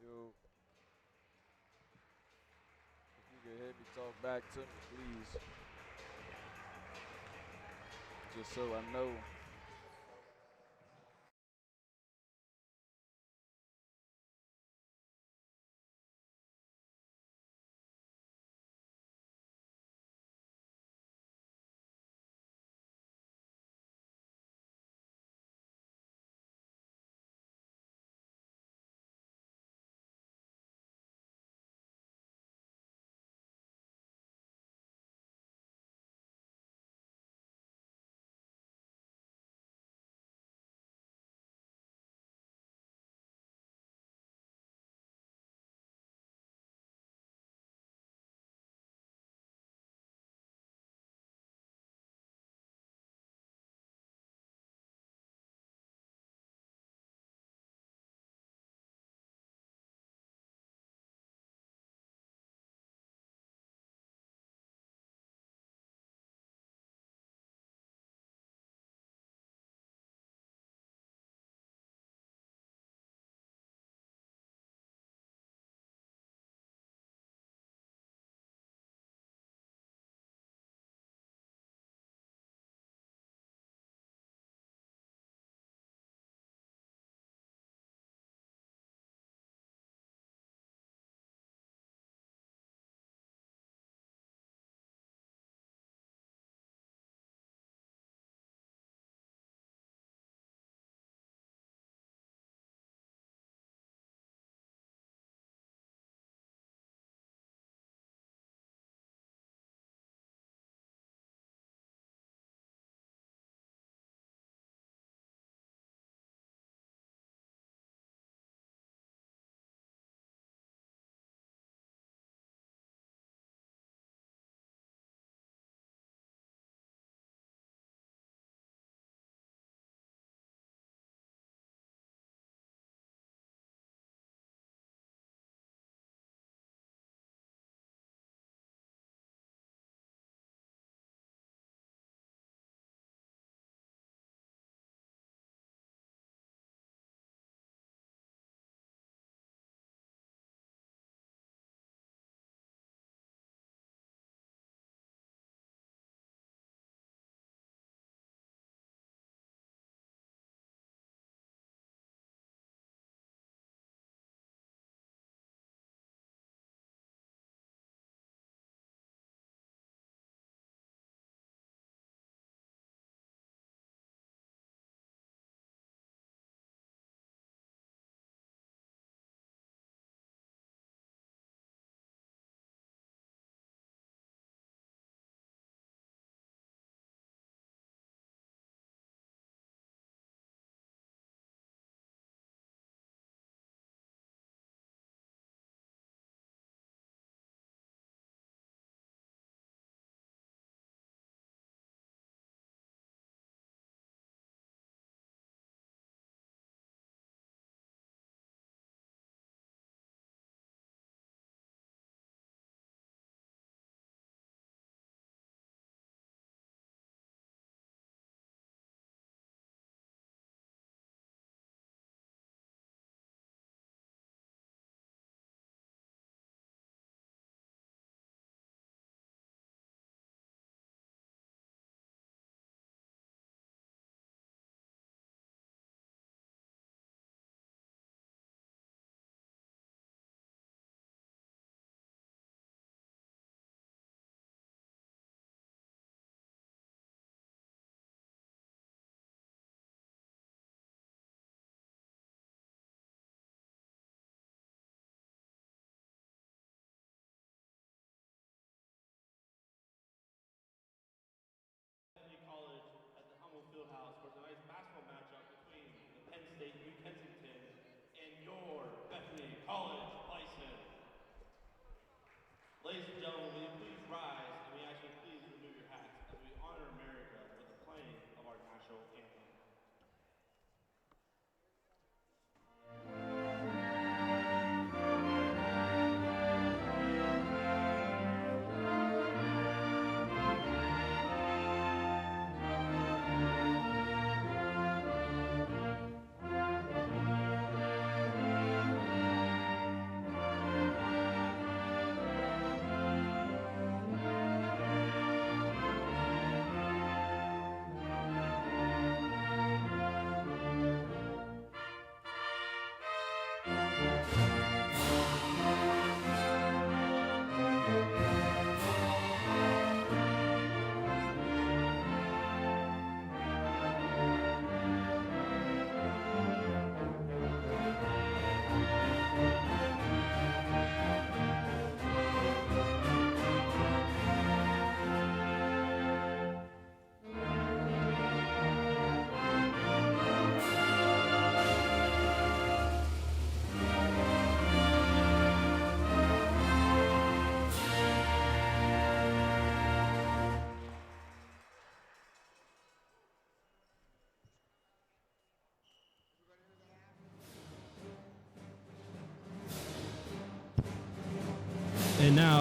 Yo, if you can hear me talk back to me, please, just so I know.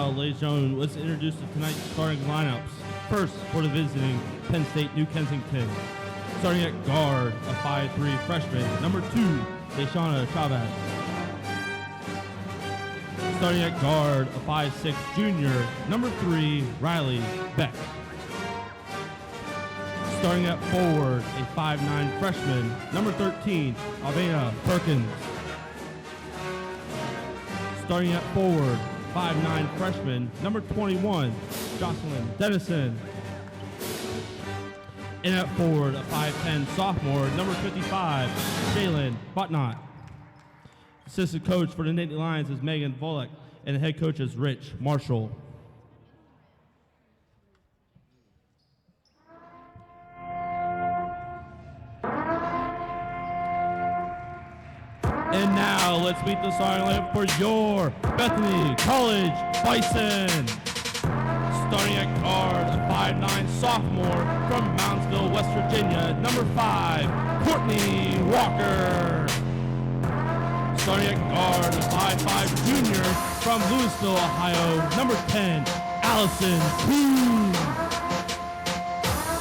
now, ladies and gentlemen, let's introduce tonight's starting lineups. First, for the visiting Penn State, New Kensington. Starting at guard, a 5'3" freshman, number 2, Deshauna Chavez. Starting at guard, a 5'6" junior, number 3, Riley Beck. Starting at forward, a 5'9" freshman, number 13, Alvena Perkins. Starting at forward, 5'9" freshman, number 21, Jocelyn Dennison. And at forward, a 5'10" sophomore, number 55, Jalen Butnott. Assistant coach for the Nittany Lions is Megan Volek, and the head coach is Rich Marshall. And now, let's meet the starting lineup for your Bethany College Bison. Starting at guard, a 5'9" sophomore from Moundsville, West Virginia, number 5, Courtney Walker. Starting at guard, a 5'5" junior from Louisville, Ohio, number 10, Allison Kuhn.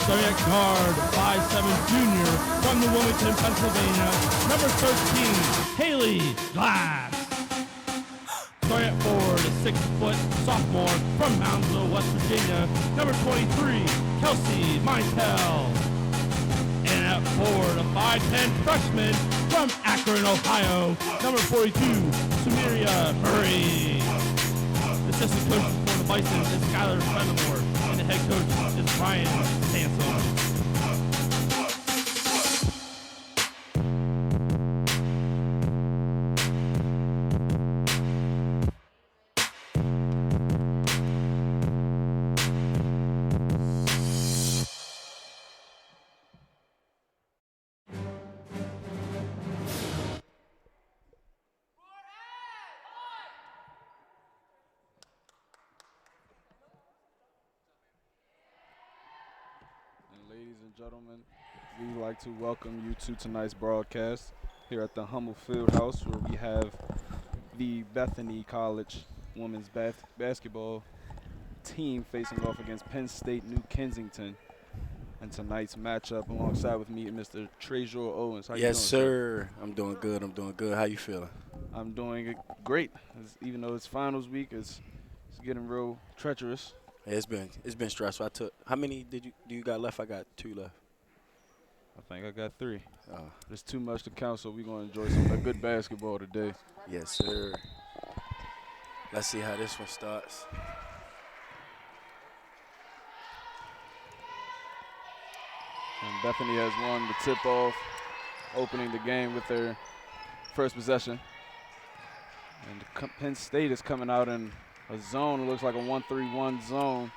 Starting at guard, 5'7" junior from New Wilmington, Pennsylvania, number 13, Haley Glass. Starting at forward, a 6-foot sophomore from Moundsville, West Virginia, number 23, Kelsey Mintel. And at forward, a 5'10" freshman from Akron, Ohio, number 42, Samaria Murray. The assistant coach for the Bison is Skylar Fenimore, and the head coach is Ryan Sansom. Ladies and gentlemen, we'd like to welcome you to tonight's broadcast here at the Hummel Field House, where we have the Bethany College women's basketball team facing off against Penn State New Kensington. And tonight's matchup alongside with me, Mr. Treasure Owens. How you doing, sir? I'm doing good. How you feeling? I'm doing great. Even though it's finals week, it's getting real treacherous. Yeah, it's been stressful. How many do you got left? I got 2 left. I think I got 3. There's too much to count, so we're going to enjoy some good basketball today. Yes, sir. Let's see how this one starts. And Bethany has won the tip-off, opening the game with their first possession. And Penn State is coming out in a zone. It looks like a 1-3-1 zone.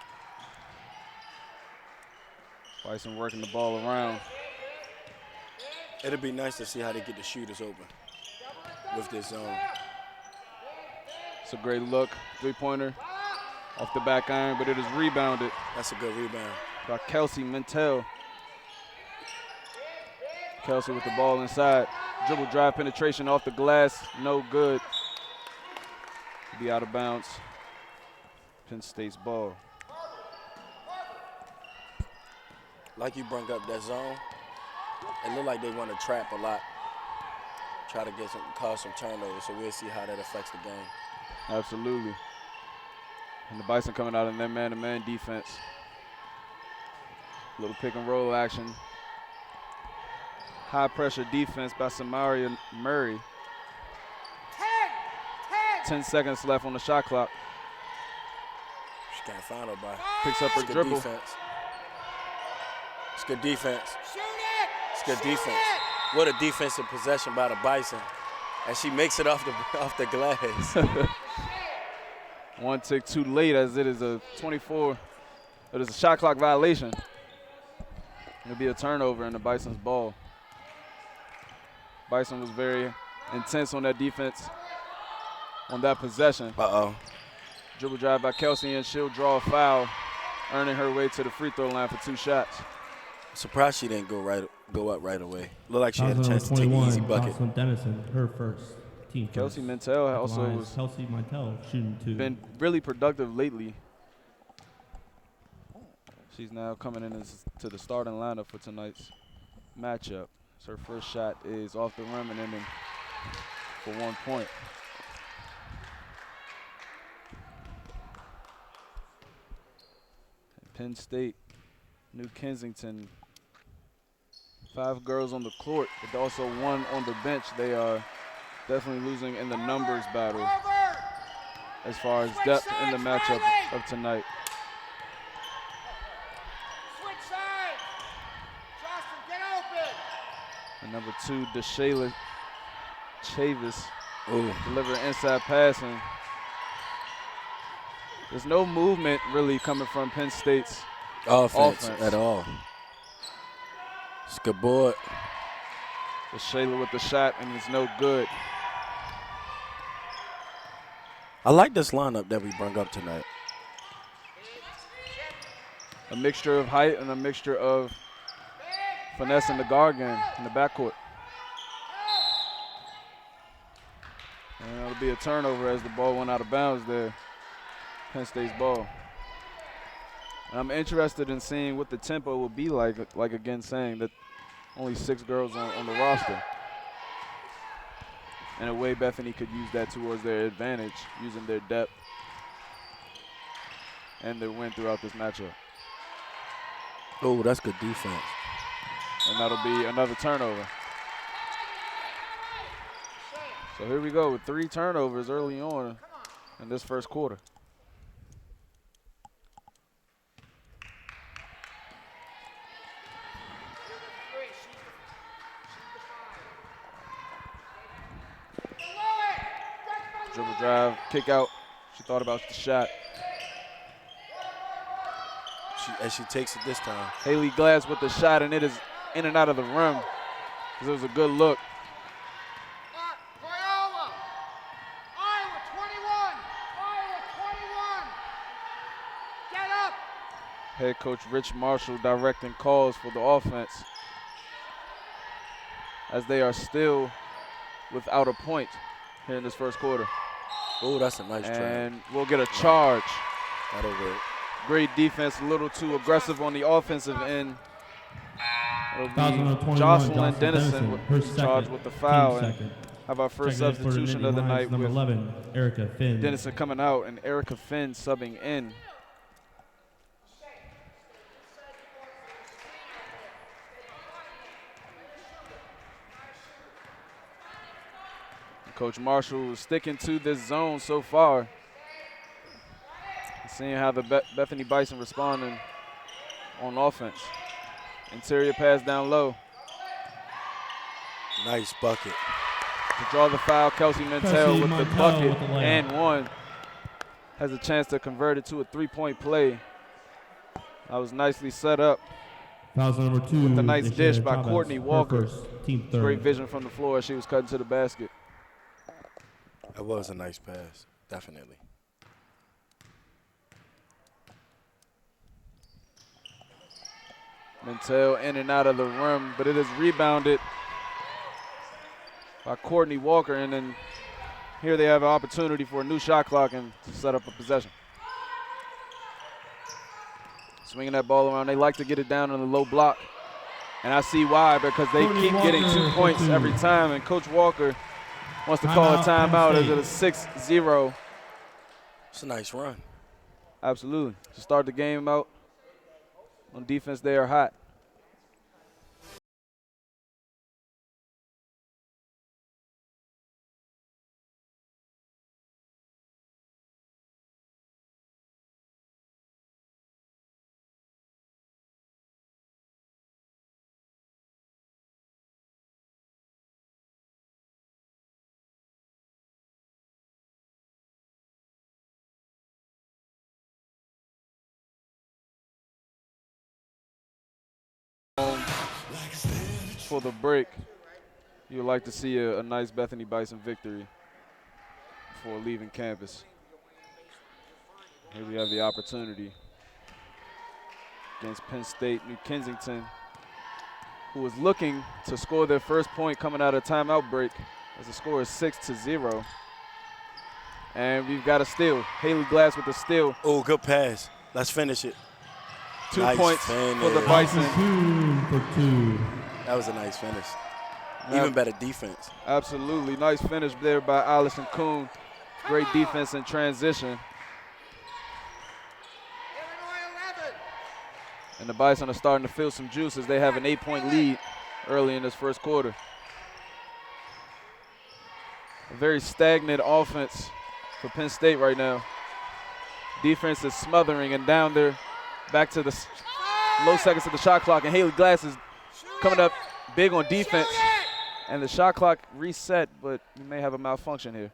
Bison working the ball around. It'll be nice to see how they get the shooters open with this zone. It's a great look. 3-pointer off the back iron, but it is rebounded. That's a good rebound. By Kelsey Mintel. Kelsey with the ball inside. Dribble drive penetration off the glass. No good. Be out of bounds. Penn State's ball. Like you bring up that zone, it looked like they want to trap a lot, try to cause some turnovers, so we'll see how that affects the game. Absolutely. And the Bison coming out in their man-to-man defense. Little pick and roll action. High pressure defense by Samaria Murray. 10 seconds left on the shot clock. She can't find nobody. Picks up her dribble. Defense. It's good defense. It's good defense. What a defensive possession by the Bison. And she makes it off the glass. One tick too late, as it is a 24. It is a shot clock violation. It'll be a turnover in the Bison's ball. Bison was very intense on that defense, on that possession. Dribble drive by Kelsey, and she'll draw a foul, earning her way to the free throw line for 2 shots. Surprised she didn't go up right away. Looked like she had a chance to take an easy bucket. Jocelyn Dennison, her first. team Kelsey first. Mintel At the also line is was Kelsey Mintel shooting 2. been really productive lately. She's now coming in to the starting lineup for tonight's matchup. So her first shot is off the rim and in for 1 point. Penn State, New Kensington, 5 girls on the court, but also 1 on the bench. They are definitely losing in the numbers battle as far as depth in the matchup of tonight. Switch sides. Justin, get open. And number 2, DeShayla Chavis, delivering inside passing. There's no movement really coming from Penn State's offense at all. It's a good board. DeShayla with the shot, and it's no good. I like this lineup that we brought up tonight. A mixture of height and a mixture of finesse in the guard game in the backcourt. And it'll be a turnover as the ball went out of bounds there. Penn State's ball. And I'm interested in seeing what the tempo will be like again saying that only 6 girls on the roster. In a way, Bethany could use that towards their advantage, using their depth and their win throughout this matchup. Oh, that's good defense. And that'll be another turnover. So here we go with 3 turnovers early on in this first quarter. Dribble drive, kick out. She thought about the shot. She takes it this time. Haley Glass with the shot, and it is in and out of the rim because it was a good look. Iowa 21. Iowa 21. Get up. Head coach Rich Marshall directing calls for the offense as they are still without a point here in this first quarter. Oh, that's a nice try. And we'll get a charge. That'll work. Great defense, a little too aggressive on the offensive end. It'll be Jocelyn Dennison charged with the foul. And have our first substitution of the night number with 11, Erica Finn. Dennison coming out and Erica Finn subbing in. Coach Marshall is sticking to this zone so far. Seeing how the Bethany Bison responding on offense. Interior pass down low. Nice bucket. To draw the foul, Kelsey Mintel with the bucket and 1. Has a chance to convert it to a 3-point play. That was nicely set up. Fouls number 2. With the nice dish by Courtney Walker. Team third. Great vision from the floor as she was cutting to the basket. That was a nice pass, definitely. Mintel in and out of the rim, but it is rebounded by Courtney Walker, and then here they have an opportunity for a new shot clock and to set up a possession. Swinging that ball around, they like to get it down on the low block, and I see why, because they keep getting 2 points every time, and Coach Walker wants to call a timeout as it is 6-0. It's a nice run. Absolutely. To start the game out, on defense they are hot. For the break, you would like to see a nice Bethany Bison victory before leaving campus. Here we have the opportunity against Penn State, New Kensington, who is looking to score their first point coming out of timeout break as the score is 6-0. And we've got a steal. Haley Glass with the steal. Oh, good pass. Let's finish it. 2 Nice points finish. for the Bison. For 2. That was a nice finish. Now, Even better defense. absolutely. Nice finish there by Allison Kuhn. Great defense in transition. Illinois 11. And the Bison are starting to feel some juice as they have an 8-point lead early in this first quarter. A very stagnant offense for Penn State right now. Defense is smothering and down there. Back to the low seconds of the shot clock, and Haley Glass is coming up big on defense. And the shot clock reset, but we may have a malfunction here.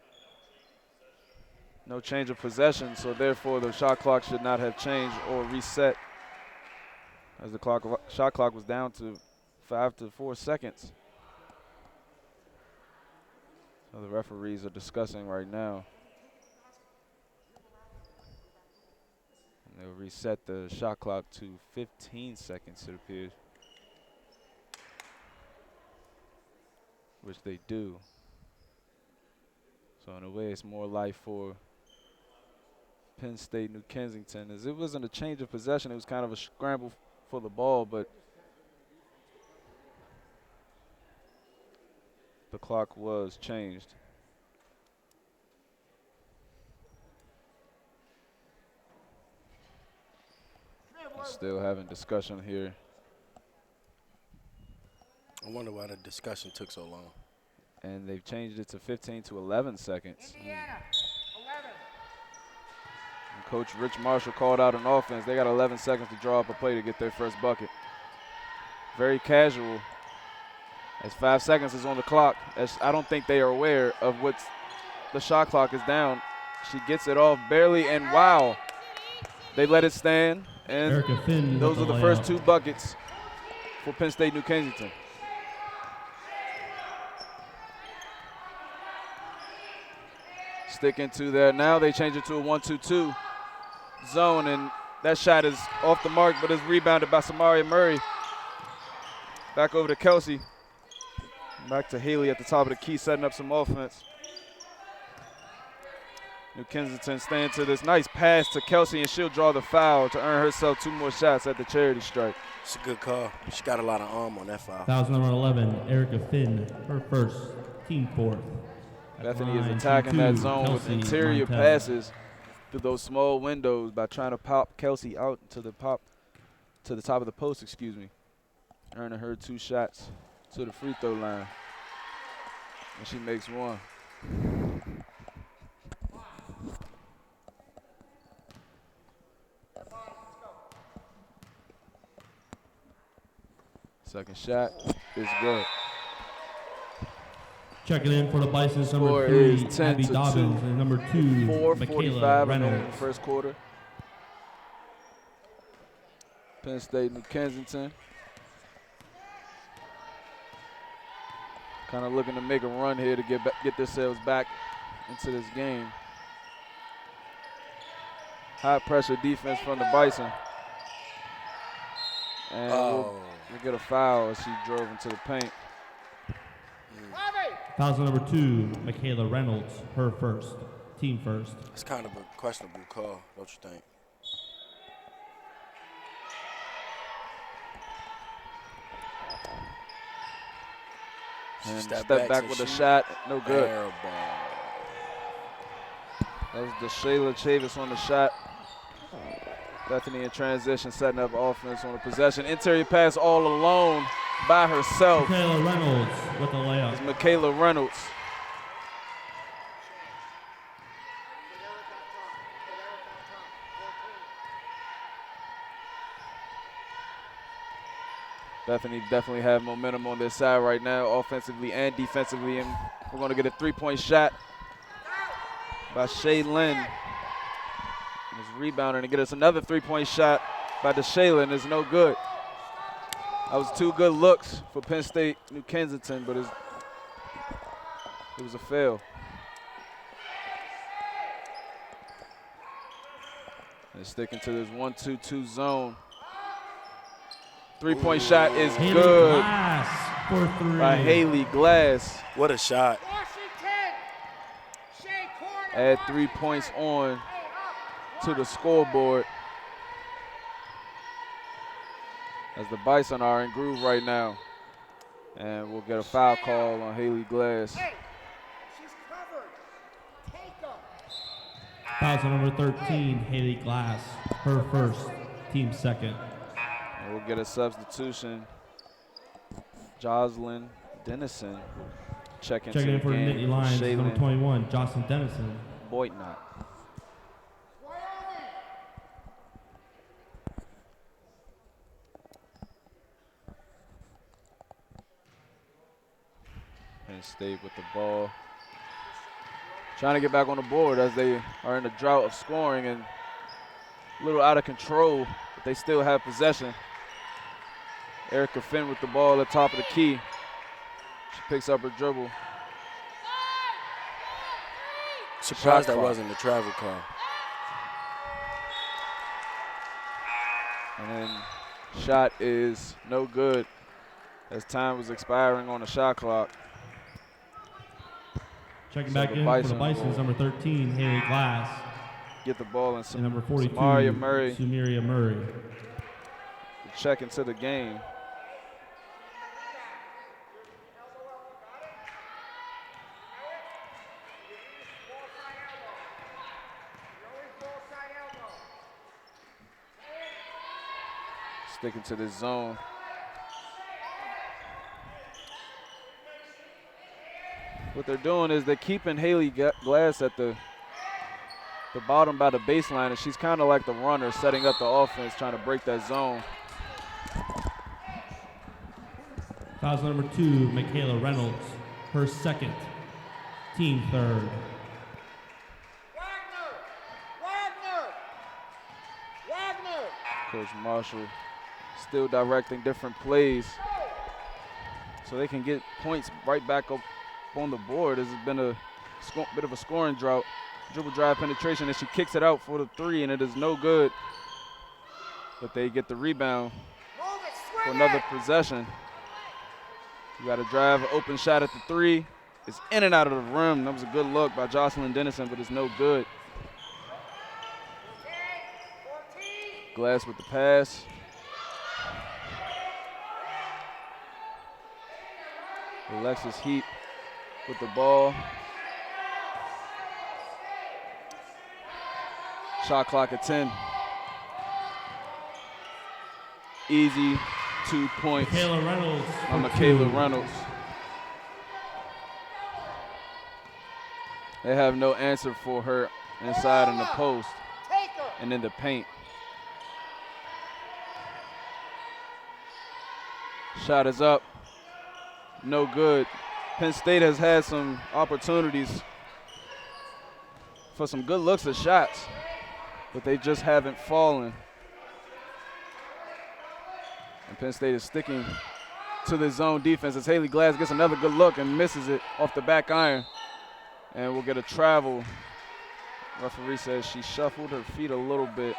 No change of possession, so therefore the shot clock should not have changed or reset, as the shot clock was down to 5 to 4 seconds. So the referees are discussing right now. And they'll reset the shot clock to 15 seconds, it appears. Which they do. So in a way, it's more life for Penn State, New Kensington, as it wasn't a change of possession. It was kind of a scramble for the ball, but the clock was changed. Still having discussion here. I wonder why the discussion took so long. And they've changed it to 15 to 11 seconds. Indiana 11. And Coach Rich Marshall called out an offense. They got 11 seconds to draw up a play to get their first bucket. Very casual, as 5 seconds is on the clock. As I don't think they are aware of what the shot clock is down. She gets it off barely, and wow, they let it stand. And those are the first 2 buckets for Penn State, New Kensington. Sticking to there. Now they change it to a 1-2-2 zone, and that shot is off the mark, but is rebounded by Samaria Murray. Back over to Kelsey. Back to Haley at the top of the key, setting up some offense. New Kensington staying to this nice pass to Kelsey, and she'll draw the foul to earn herself 2 more shots at the charity strike. It's a good call. She got a lot of arm on that foul. Fouls number 11, Erica Finn, her first, team 4th. Bethany is attacking that zone with interior passes through those small windows by trying to pop Kelsey out to the top of the post, earning her 2 shots to the free throw line. And she makes 1. Second shot is good. Checking in for the Bison's Score number 3, is 10 Abby to Dobbins, 2. and number 2, 4:45 Michaela in the Reynolds. first quarter. Penn State, New Kensington. Kind of looking to make a run here to get themselves back into this game. High pressure defense from the Bison. And we'll get a foul as she drove into the paint. Fouls number 2, Michaela Reynolds, her first, team first. It's kind of a questionable call, don't you think? And Step step back to with a shoot. shot, no good. Air ball. That was DeShayla Chavis on the shot. Bethany in transition, setting up offense on the possession. Interior pass all alone by herself. Michaela Reynolds with the layup. It's Michaela Reynolds. Bethany definitely have momentum on their side right now, offensively and defensively, and we're going to get a 3-point shot by Shay Lynn. Is rebounding to get us another 3-point shot by DeShayla, and it's no good. That was 2 good looks for Penn State, New Kensington, but it was a fail. And sticking to this 1-2-2 zone. 3-point shot is Haley good Glass for 3. by Haley Glass. What a shot. add 3 points on to the scoreboard. As the Bison are in groove right now. And we'll get a foul call on Haley Glass. Hey, she's covered. Take her. Fouls on number 13, Haley Glass. Her first, team second. And we'll get a substitution. Jocelyn Dennison checking Checking in for the Nittany Lions, number 21, Jocelyn Dennison. Boitnott. Penn State with the ball. Trying to get back on the board as they are in a drought of scoring and a little out of control, but they still have possession. Erica Finn with the ball at the top of the key. She picks up her dribble. Surprised that wasn't a travel call. And then shot is no good as time was expiring on the shot clock. Checking back in for the Bisons, number 13, Haley Glass. Get the ball and number 42, Sumeria Murray. Check into the game. Sticking to this zone. What they're doing is they're keeping Haley Glass at the bottom by the baseline, and she's kind of like the runner setting up the offense, trying to break that zone. Fouls number 2, Michaela Reynolds. Her second, team third. Wagner. Coach Marshall still directing different plays so they can get points right back up on the board. This has been a bit of a scoring drought. Dribble drive penetration, and she kicks it out for the 3, and it is no good. But they get the rebound for another possession. You got to drive an open shot at the 3. It's in and out of the rim. That was a good look by Jocelyn Dennison, but it's no good. Glass with the pass. Alexis Heap with the ball. Shot clock at 10. Easy 2 points. Michaela Reynolds. On Michaela Reynolds. They have no answer for her inside in the post and in the paint. Shot is up. No good. Penn State has had some opportunities for some good looks at shots, but they just haven't fallen. And Penn State is sticking to the zone defense as Haley Glass gets another good look and misses it off the back iron. And we'll get a travel. Referee says she shuffled her feet a little bit.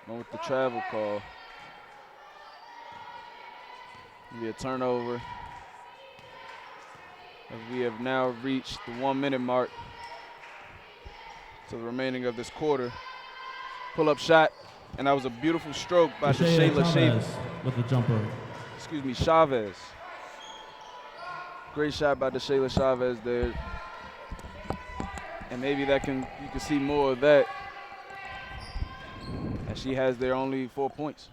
Went with the travel call. Be a turnover. As we have now reached the 1 minute mark to the remaining of this quarter. Pull-up shot, and that was a beautiful stroke by Shayla Chavez with the jumper. Excuse me, Chavez. Great shot by Shayla Chavez there. And maybe you can see more of that. And she has their only 4 points.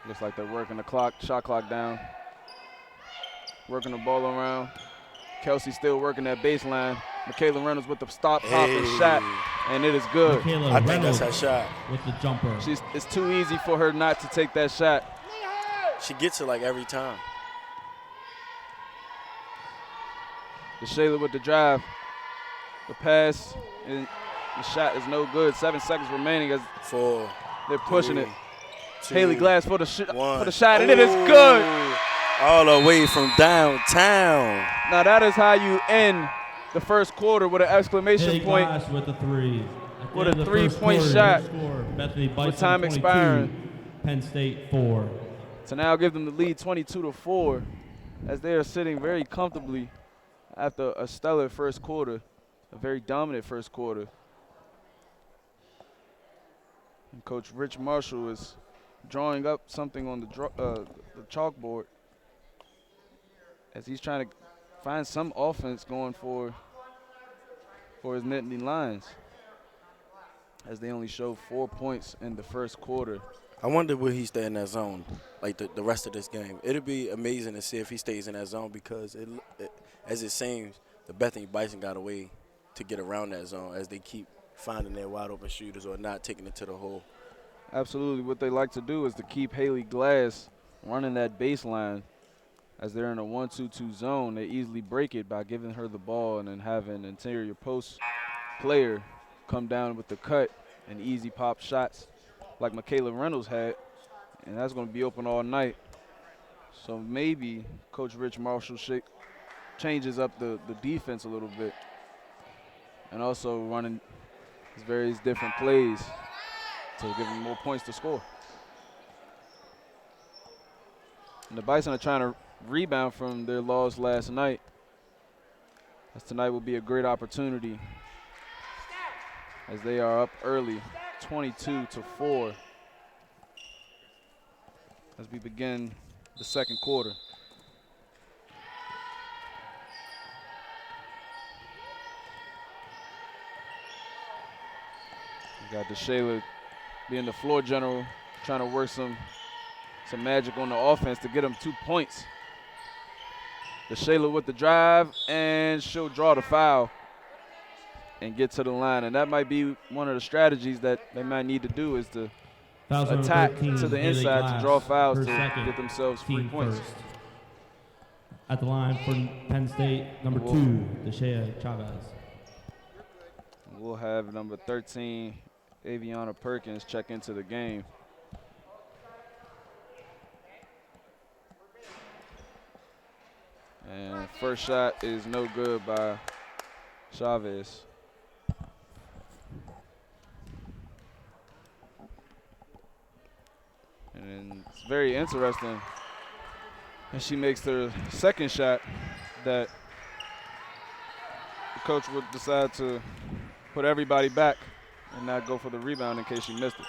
Looks like they're working the shot clock down. Working the ball around. Kelsey still working that baseline. Michaela Reynolds with the stop, pop, and shot, and it is good. Michaela I think Reynolds that's her shot. with the jumper. It's too easy for her not to take that shot. She gets it like every time. Shayla with the drive. The pass, and the shot is no good. 7 seconds remaining as 4. they're pushing it. 2, Haley Glass for the shot, and Ooh. it is good. All the way from downtown. Now that is how you end the first quarter with an exclamation Haley point. Glass with the 3. With a 3-point shot. Bethany Bison With time 22, expiring. Penn State 4. to now give them the lead 22-4 as they are sitting very comfortably after a stellar first quarter, a very dominant first quarter. And Coach Rich Marshall is drawing up something on the chalkboard as he's trying to find some offense going for his Nittany Lions, as they only showed 4 points in the first quarter. I wonder will he stay in that zone like the rest of this game. It'll be amazing to see if he stays in that zone because, as it seems, the Bethany Bison got a way to get around that zone as they keep finding their wide-open shooters or not taking it to the hole. Absolutely. What they like to do is to keep Haley Glass running that baseline. As they're in a 1-2-2 zone, they easily break it by giving her the ball and then having an interior post player come down with the cut and easy pop shots like Michaela Reynolds had, and that's going to be open all night. So maybe Coach Rich Marshall changes up the defense a little bit and also running his various different plays to give them more points to score. And the Bison are trying to rebound from their loss last night, as tonight will be a great opportunity as they are up early 22-4 as we begin the second quarter. We got DeShayla being the floor general, trying to work some magic on the offense to get them 2 points. DeShayla with the drive, and she'll draw the foul and get to the line. And that might be one of the strategies that they might need to do, is to Fouls number attack 13, to the Haley inside Glass, to draw fouls her to second, get themselves 3 team points. first. At the line for Penn State, number 2, Deshea Chavez. We'll have number 13, Aviana Perkins, check into the game. And first shot is no good by Chavez. And it's very interesting. And she makes her second shot that the coach would decide to put everybody back and not go for the rebound in case she missed it.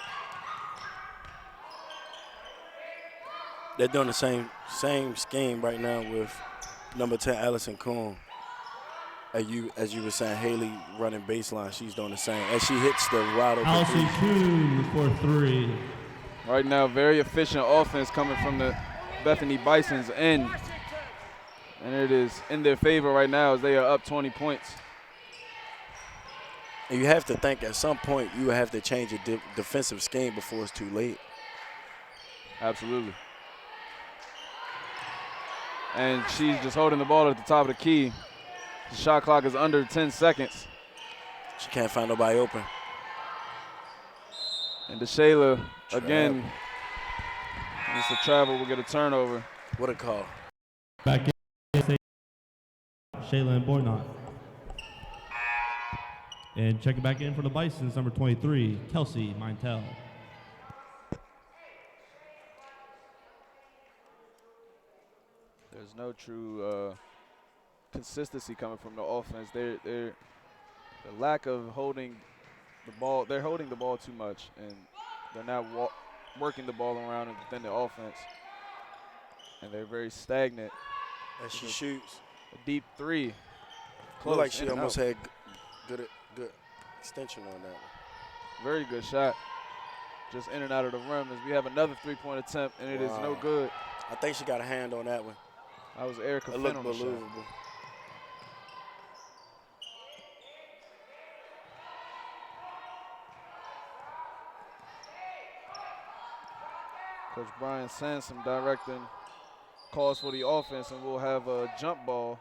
They're doing the same scheme right now with number 10, Allison Kuhn. As you were saying, Haley running baseline, she's doing the same. As she hits the wide open Allison Kuhn for 3. Right now, very efficient offense coming from the Bethany Bison's end. And it is in their favor right now as they are up 20 points. And you have to think at some point you have to change a defensive scheme before it's too late. Absolutely. And she's just holding the ball at the top of the key. The shot clock is under 10 seconds. She can't find nobody open. And DeShayla, again, it's a travel, will get a turnover. What a call. Back in, Shayla and Boynott. And checking back in for the Bisons, number 23, Kelsey Mintel. There's no true consistency coming from the offense. The lack of holding the ball, they're holding the ball too much, and they're not working the ball around within the offense. And they're very stagnant. As she shoots. A deep three. Look like she almost had good extension on that one. Very good shot. Just in and out of the rim as we have another three-point attempt, and it is no good. I think she got a hand on that one. That was Erica It Finn looked on the shot. believable. Coach Brian Sansom directing calls for the offense, and we'll have a jump ball.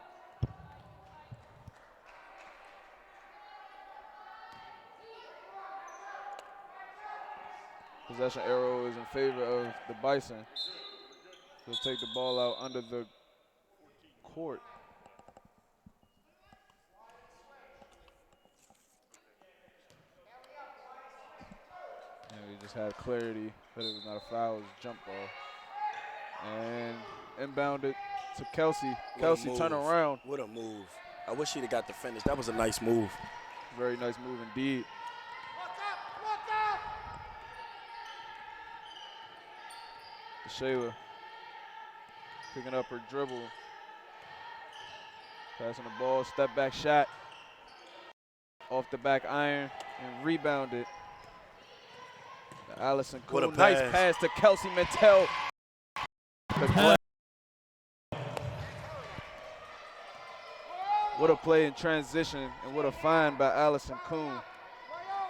Possession arrow is in favor of the Bison. He'll take the ball out under the court. And we just had clarity that it was not a foul, it was a jump ball. And inbounded to Kelsey. What a Kelsey move. turn around. What a move. I wish she'd have got the finish. That was a nice move. Very nice move indeed. Shayla picking up her dribble. Passing the ball, step back shot. Off the back iron and rebounded. Allison What a Kuhn, nice pass to Kelsey Mantel. What a play in transition, and what a find by Allison Kuhn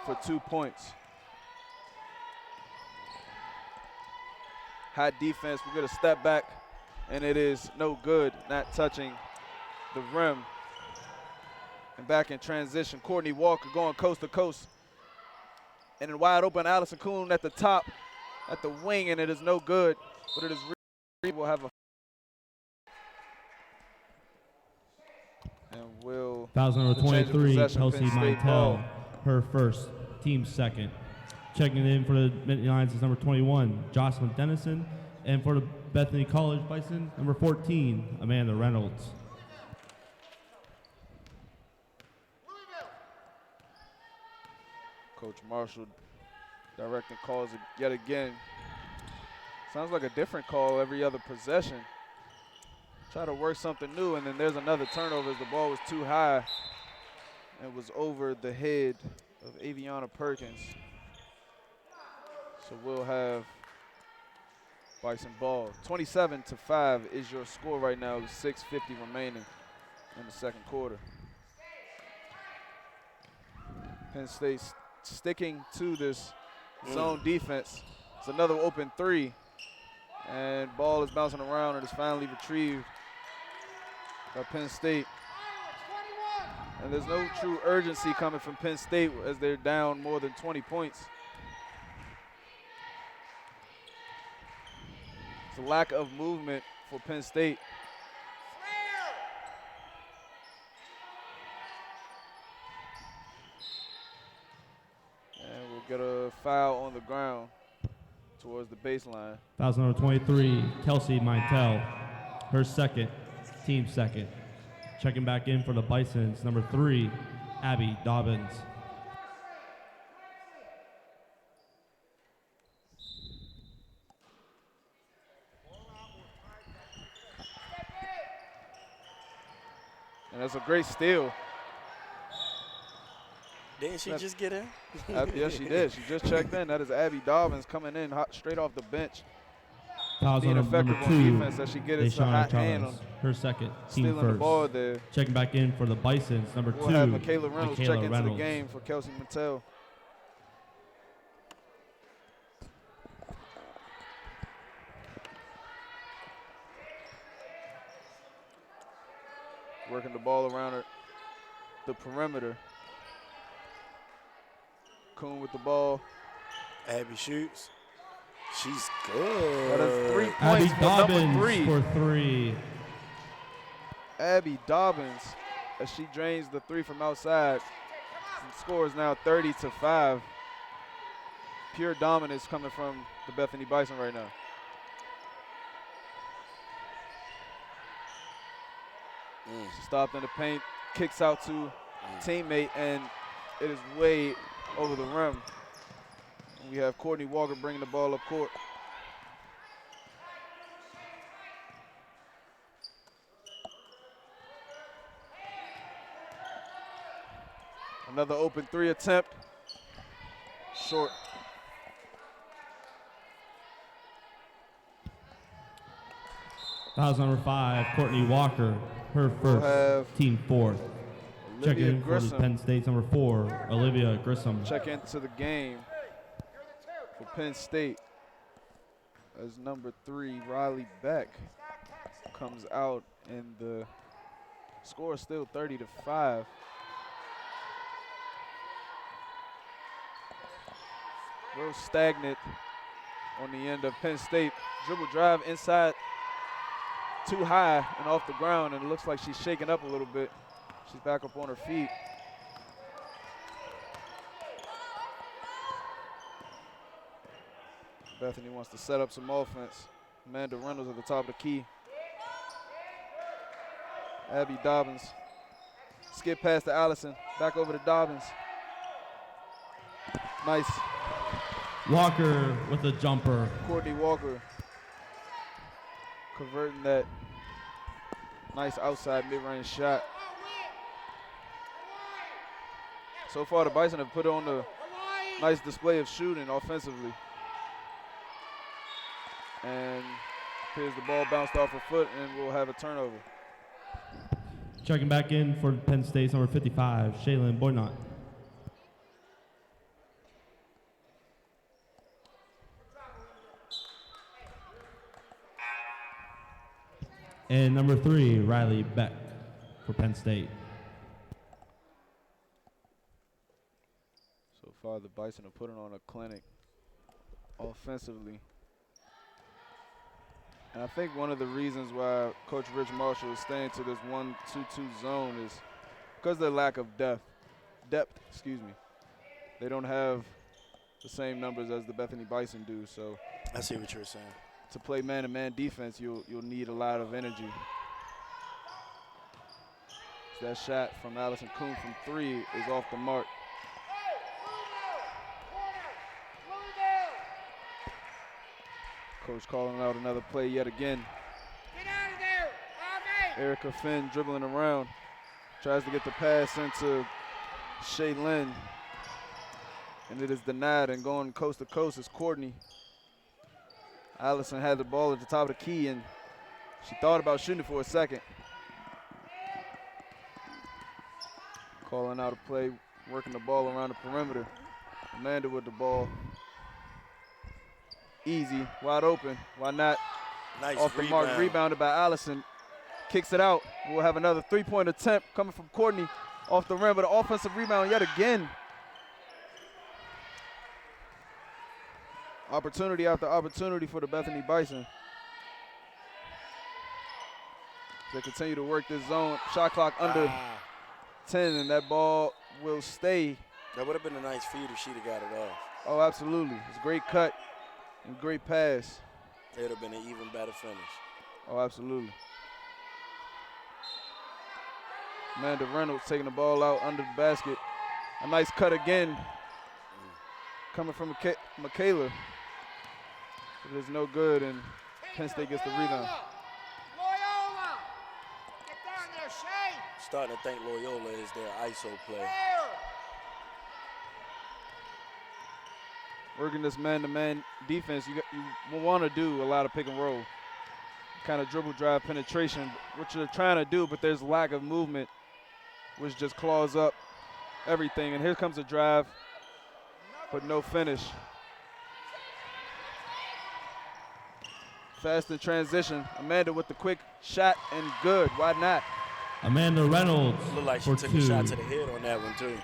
for 2 points. High defense, we get a step back, and it is no good, not touching the rim. And back in transition, Courtney Walker going coast to coast. And then wide open, Allison Kuhn at the top, at the wing, and it is no good. But it is will have a and will Fouls number the change of 23, possession, Kelsey Penn State Mintel, ball. her first, team second. Checking in for the Bethany Lions is number 21, Jocelyn Dennison. And for the Bethany College Bison, number 14, Amanda Reynolds. Coach Marshall directing calls yet again. Sounds like a different call every other possession. Try to work something new, and then there's another turnover as the ball was too high and was over the head of Aviana Perkins. So we'll have Bison ball. 27-5 is your score right now with 6:50 remaining in the second quarter. Penn State sticking to this zone defense. It's another open three, and ball is bouncing around and is finally retrieved by Penn State. And there's no true urgency coming from Penn State as they're down more than 20 points. It's a lack of movement for Penn State. And we'll get a foul on the ground towards the baseline. Fouls number 23, Kelsey Mintel, her second, team second. Checking back in for the Bisons, number 3, Abby Dobbins. And that's a great steal. Didn't she just get in? Yes, she did. She just checked in. That is Abby Dobbins coming in hot, straight off the bench. Fouls Being on number effective 2, on defense as she gets a hot hand Chavez, on her second, team stealing the first. ball there. Checking back in for the Bisons, number 2, We'll have Michaela Reynolds check into the Reynolds. game for Kelsey Mattel. Working the ball around her, the perimeter. Kuhn with the ball. Abby shoots. She's good. That is 3 Abby points for number Dobbins 3. for 3. Abby Dobbins, as she drains the 3 from outside. The score is now 30-5. Pure dominance coming from the Bethany Bison right now. She stopped in the paint, kicks out to teammate, and it is way over the rim. And we have Courtney Walker bringing the ball up court. Another open 3 attempt. Short. Fouls number 5, Courtney Walker, her We'll first, have team fourth. Checking Olivia in for the Grissom Penn State's number 4, Olivia Grissom. check into the game for Penn State as number 3, Riley Beck, comes out, and the score is still 30-5. Real stagnant on the end of Penn State. Dribble drive inside, too high and off the ground, and it looks like she's shaking up a little bit. She's back up on her feet. Bethany wants to set up some offense. Amanda Reynolds at the top of the key. Abby Dobbins. Skip past to Allison. Back over to Dobbins. Nice. Walker with a jumper. Courtney Walker converting that nice outside mid-range shot. So far, the Bison have put on a nice display of shooting offensively. And appears the ball bounced off her foot and we'll have a turnover. Checking back in for Penn State's number 55, Shaylin Boynott. And number 3, Riley Beck for Penn State. So far, the Bison are putting on a clinic offensively. And I think one of the reasons why Coach Rich Marshall is staying to this 1-2-2 zone is because of the lack of depth. They don't have the same numbers as the Bethany Bison do. So I see what you're saying. to play man-to-man defense, you'll need a lot of energy. That shot from Allison Kuhn from 3 is off the mark. Coach calling out another play yet again. Get out of there! Erica Finn dribbling around. Tries to get the pass into Shaylin. And it is denied, and going coast to coast is Courtney. Allison had the ball at the top of the key and she thought about shooting for a second. Calling out a play, working the ball around the perimeter. Amanda with the ball. Easy, wide open, why not? Nice Off the mark, rebounded by Allison. Kicks it out. We'll have another three-point attempt coming from Courtney off the rim, but an offensive rebound yet again. Opportunity after opportunity for the Bethany Bison. They continue to work this zone. Shot clock under 10, and that ball will stay. That would have been a nice feed if she'd have got it off. Oh, absolutely. It's a great cut and great pass. It would have been an even better finish. Oh, absolutely. Amanda Reynolds taking the ball out under the basket. A nice cut again coming from Michaela. It is no good, and Penn State gets the rebound. Loyola! Get down there, Shay! Starting to think Loyola is their ISO play. There! Working this man-to-man defense, you want to do a lot of pick and roll. Kind of dribble drive penetration, which you're trying to do, but there's lack of movement, which just claws up everything. And here comes a drive, but no finish. Fast in transition. Amanda with the quick shot and good. Why not? Amanda Reynolds Looked like she for took 2. a shot to the head on that one, too.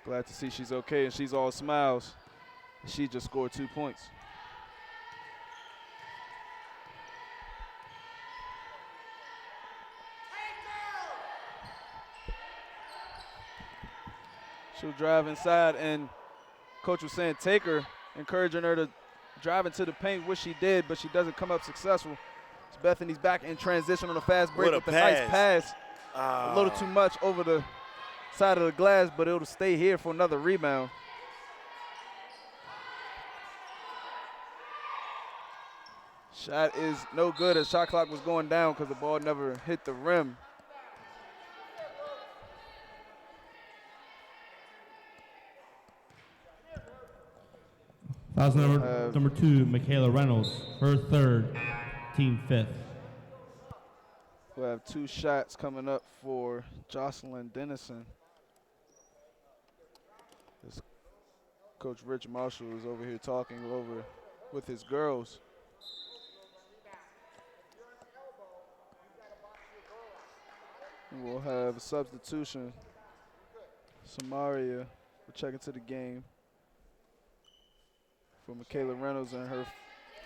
Glad to see she's okay and she's all smiles. She just scored 2 points. She'll drive inside, and coach was saying take her, encouraging her to drive into the paint, which she did, but she doesn't come up successful. So Bethany's back in transition on a fast break with a nice pass. A little too much over the side of the glass, but it'll stay here for another rebound. Shot is no good as shot clock was going down because the ball never hit the rim. Fouls number 2, Michaela Reynolds, her 3rd, team 5th. We'll have 2 shots coming up for Jocelyn Dennison. This Coach Rich Marshall is over here talking over with his girls. We'll have a substitution. Samaria will check into the game for Michaela Reynolds, and her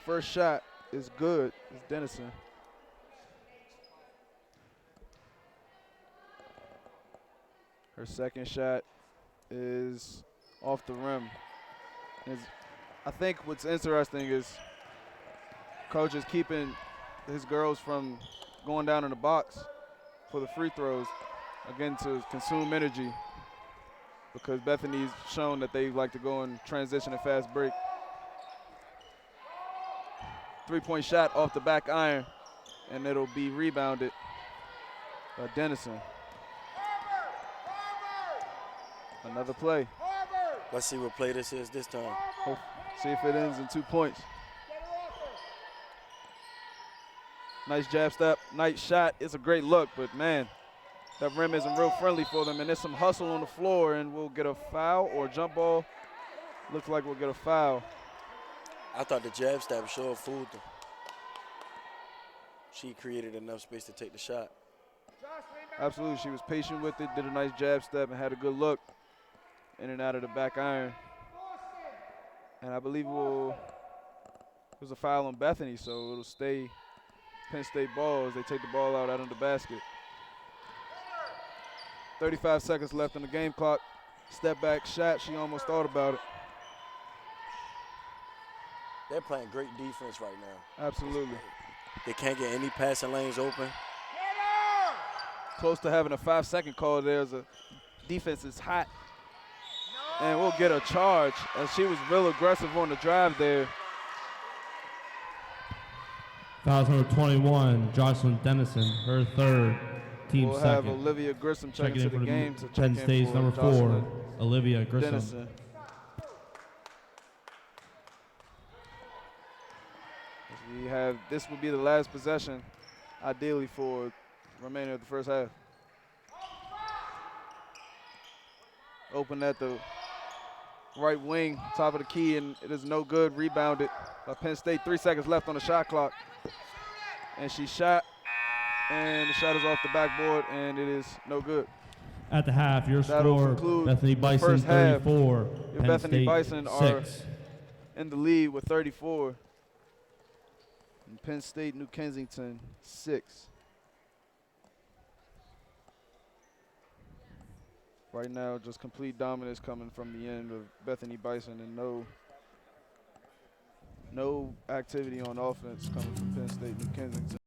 first shot is good. It's Dennison. Her second shot is off the rim. I think what's interesting is Coach is keeping his girls from going down in the box for the free throws, again, to consume energy, because Bethany's shown that they like to go in transition and fast break. Three-point shot off the back iron, and it'll be rebounded by Dennison. Another play. Let's see what play this is this time. See if it ends in 2 points. Nice jab step, nice shot. It's a great look, but man, that rim isn't real friendly for them, and there's some hustle on the floor, and we'll get a foul or a jump ball. Looks like we'll get a foul. I thought the jab stab sure fooled them. She created enough space to take the shot. Absolutely, she was patient with it, did a nice jab step, and had a good look in and out of the back iron. And I believe it was a foul on Bethany, so it'll stay Penn State ball as they take the ball out of the basket. 35 seconds left on the game clock. Step back shot, she almost thought about it. They're playing great defense right now. Absolutely. They can't get any passing lanes open. Close to having a 5-second call. There's a defense is hot. And we'll get a charge, as she was real aggressive on the drive there. Foul number 21, Jocelyn Dennison, her third, team We'll second. have Olivia Grissom check Checking into in the for game to check Penn in State's for number Jocelyn 4, Olivia Grissom. Dennison. As we have, this will be the last possession, ideally, for the remainder of the first half. Open at the right wing, top of the key, and it is no good. Rebounded by Penn State. 3 seconds left on the shot clock. And she shot, and the shot is off the backboard, and it is no good. At the half, your That'll score, conclude Bethany the Bison first half. 34, Your Penn Bethany State Bison are 6. in the lead with 34. And Penn State, New Kensington, 6. Right now, just complete dominance coming from the end of Bethany Bison, and no activity on offense coming from Penn State, New Kensington.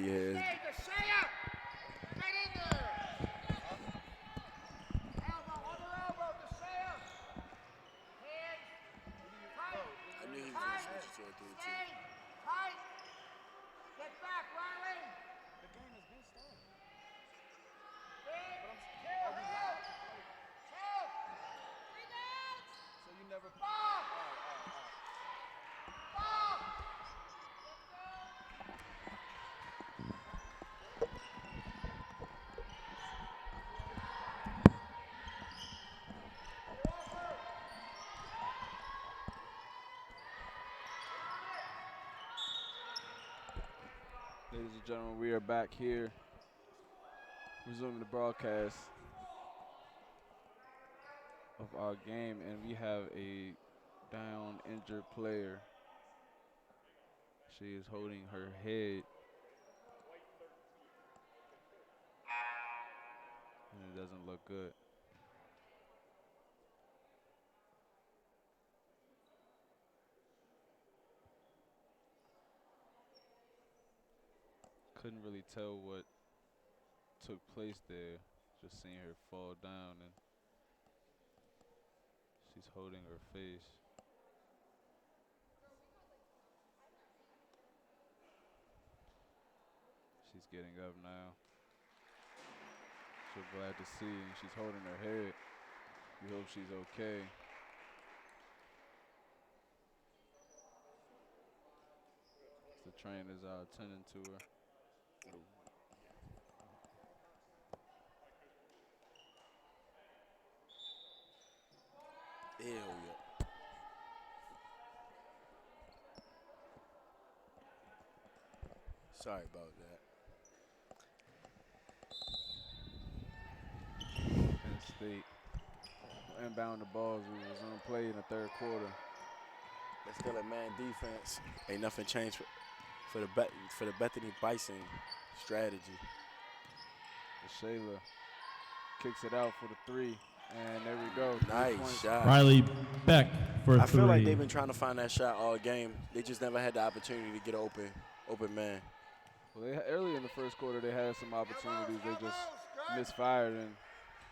is. Hey, the Shea! Get in there! Elbow, other elbow, the Shea! Hands, tight, I knew he was tight, going to switch it to a 3-2. stay, tight. Get back, Riley. The game has been started. Big, kill, help. Help. So you never. Bob. Bob. Ladies and gentlemen, we are back here, resuming the broadcast of our game, and we have a down, injured player. She is holding her head, and it doesn't look good. Couldn't really tell what took place there. Just seeing her fall down, and she's holding her face. She's getting up now. So glad to see, and she's holding her head. We hope she's okay. The trainers are attending to her. Hell yeah. Sorry about that. Penn State inbound the balls. We resume play in the third quarter. But still a man defense. Ain't nothing changed for the Bethany Bison strategy. Shayla kicks it out for the three, and there we go. Nice shot. Riley Beck for I three. feel like they've been trying to find that shot all game. They just never had the opportunity to get an open man. Well, early in the first quarter, they had some opportunities. They just misfired, and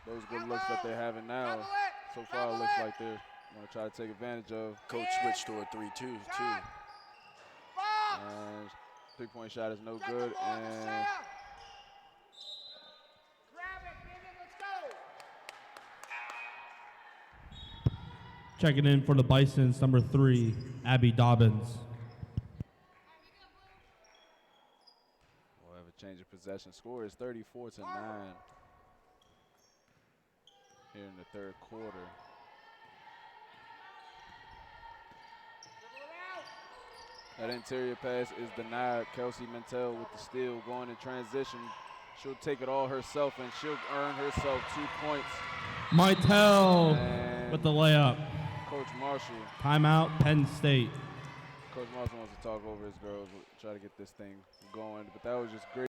those good looks that they're having now, so far it looks like they're going to try to take advantage of. Coach switched to a 3-2 too. And three-point shot is no good, and Checking in for the Bisons, number 3, Abby Dobbins. we'll have a change of possession. Score is 34-9 here in the third quarter. That interior pass is denied. Kelsey Mantel with the steal, going in transition. She'll take it all herself, and she'll earn herself 2 points. Maitel And with the layup. Coach Marshall. Timeout, Penn State. Coach Marshall wants to talk over his girls, try to get this thing going. But that was just great.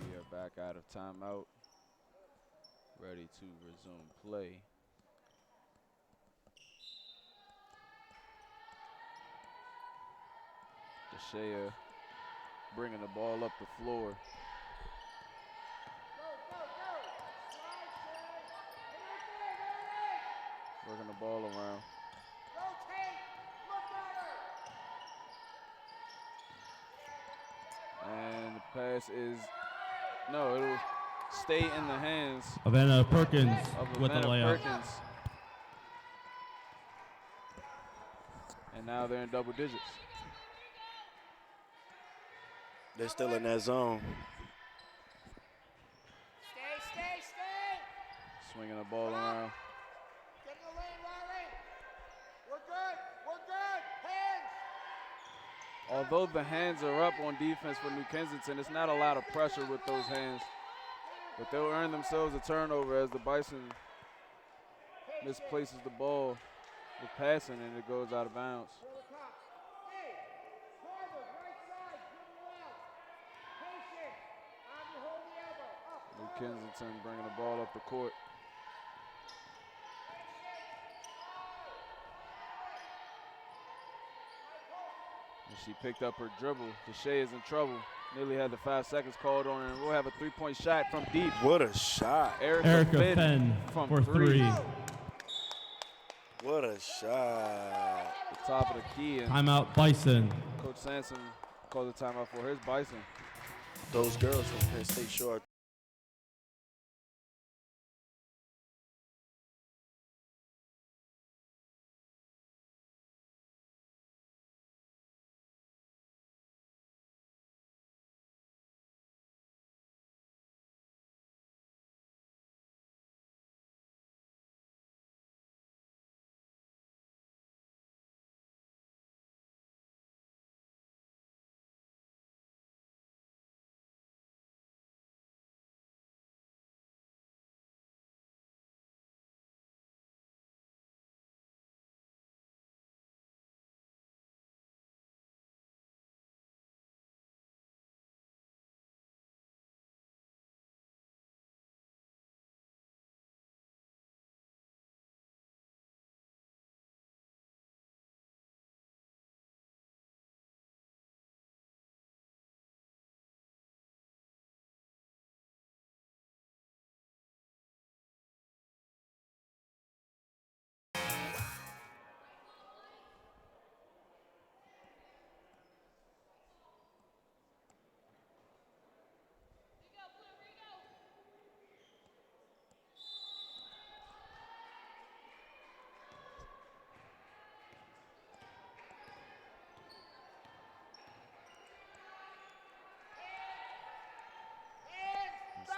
We are back out of timeout, ready to resume play. DeShea bringing the ball up the floor. Working the ball around. And the pass is, no, it'll stay in the hands Havana Perkins of with the Havana layup. Perkins. And now they're in double digits. They're still in that zone. Stay. Swinging the ball around. Get in the lane, Riley. We're good. Hands. Although the hands are up on defense for New Kensington, it's not a lot of pressure with those hands. But they'll earn themselves a turnover as the Bison misplaces the ball with passing and it goes out of bounds. Hey, forward, right side, dribble out. Patient. You hold the elbow. Up. New Kensington bringing the ball up the court. And she picked up her dribble. Deshae is in trouble. Nearly had the 5 seconds called on her, and we'll have a three-point shot from deep. What a shot. Erica Penn from for three. What a shot. The top of the key. And Timeout Bison. Coach Sanson called the timeout for his Bison. Those girls from Penn State sure.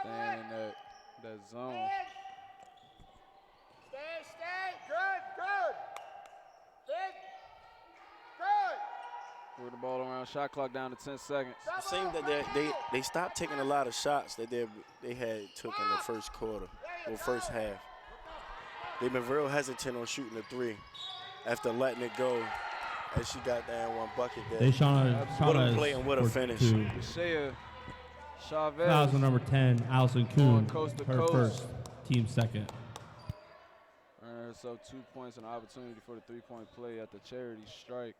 Staying in that zone. Stay. Good. Big. Good. Moving the ball around. Shot clock down to 10 seconds. It seemed that they stopped taking a lot of shots that they had took in the first quarter or first half. They've been real hesitant on shooting the three after letting it go. As she got that one bucket there. They shot What a play and what a finish. Deshae Chavez. Fouls on number 10, Allison Kuhn. Coast to her coast. first, team second. Earned herself 2 points and an opportunity for the three-point play at the charity strike.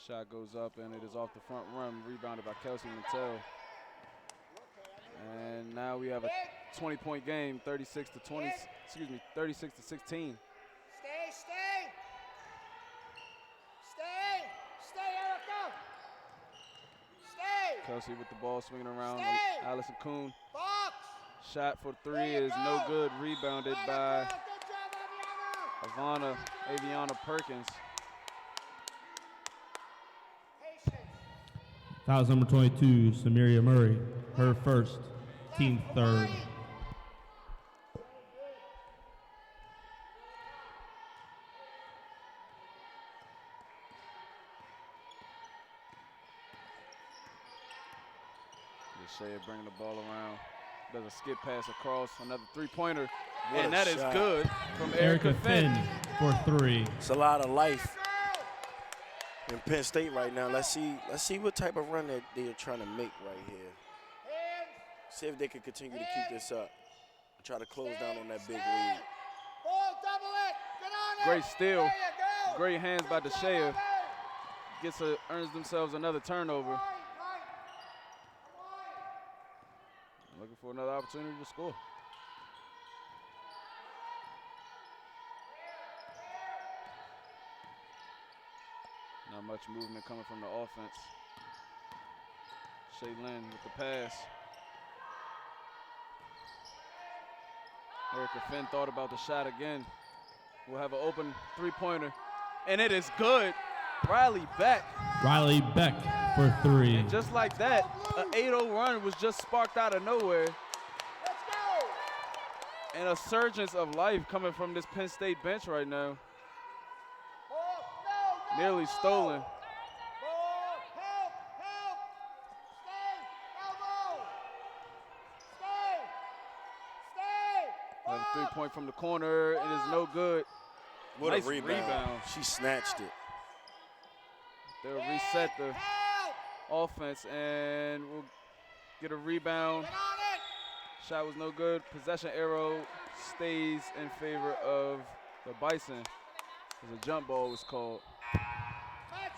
Shot goes up and it is off the front rim, rebounded by Kelsey Mattel. And now we have a 20-point game, 36 to 16. Stay. Stay, Erica. Stay. Kelsey with the ball swinging around. Stay. Allison Kuhn. Box. Shot for three There you is go. no good. Rebounded by Good job, Aviana Perkins. Patience. Fouls number 22, Samaria Murray. Her first, team third. Deshae bringing the ball around. Does a skip pass across, another three-pointer. What And a that is shot. good from Erica Finn for three. It's a lot of life in Penn State right now. Let's see what type of run that they are trying to make right here. Hands. See if they can continue to keep this up. Try to close down on that big Stay. lead. Ball, double it. Get on it. Great steal. There you go. Great hands by Good job, Deshae. Riley. Earns themselves another turnover. Right. Looking for another opportunity to score. Not much movement coming from the offense. Shaylin with the pass. Erica Finn thought about the shot again. We'll have an open three-pointer, and it is good. Riley back. Riley Beck for 3. And just like that, an 8-0 run was just sparked out of nowhere. Let's go. And a surgence of life coming from this Penn State bench right now. Ball, no, Nearly ball. stolen. Ball, help, help. Stay, elbow. Stay. Another Ball. 3-point from the corner. It is no good. What Nice a rebound. She snatched it. They'll reset the Help. offense and we'll get a rebound. Get on it. Shot was no good. Possession arrow stays in favor of the Bison as a jump ball was called. Match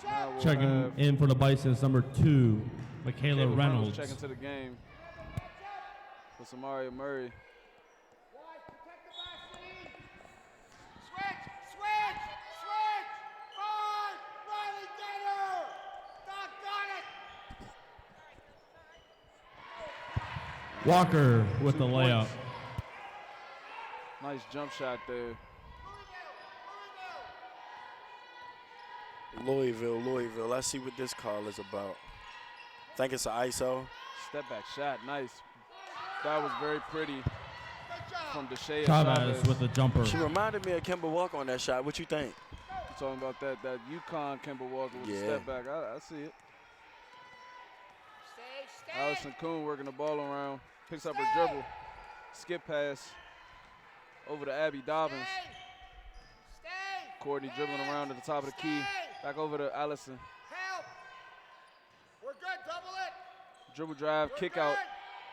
Now up. we'll Checking have in for the Bisons, number 2, Michaela Caleb Reynolds. checking to the game for Samaria Murray. Wide, protect the basket. Switch. Five. Riley Gator. Doc got it. Walker with the 2 layup. points. Nice jump shot there. Louisville. Let's see what this call is about. Think it's an ISO. Step back shot, nice. That was very pretty from Deshae Chavez with the jumper. She reminded me of Kemba Walker on that shot. What you think? You talking about that UConn Kemba Walker with the Yeah. step back. I see it. Stay. Allison Kuhn working the ball around. Picks up her dribble. Skip pass over to Abby Dobbins. Stay. Courtney dribbling around at the top of the key. Back over to Allison. Help. We're good. Double it. Dribble drive, We're kick good. out.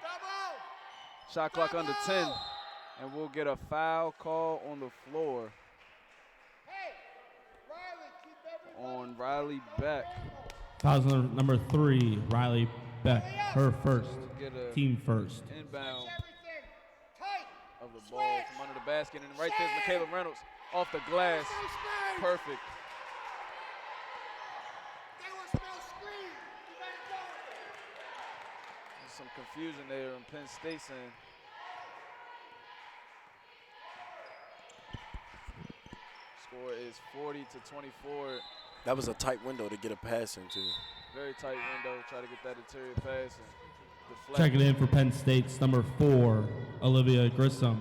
Double. Shot clock under 10. And we'll get a foul call on the floor Hey, Riley, keep everybody. on Riley Beck. Fouls on number 3, Riley Beck. Her first, We'll get a team first. inbound Everything tight. of the ball from under the basket. And right there's Michaela Reynolds off the glass. No screen. Perfect. There was no screen. You gotta go with it. There's some confusion there in Penn State's end. Score is 40-24. That was a tight window to get a pass into. Very tight window. Try to get that interior pass and deflect. Checking in for Penn State's number 4, Olivia Grissom.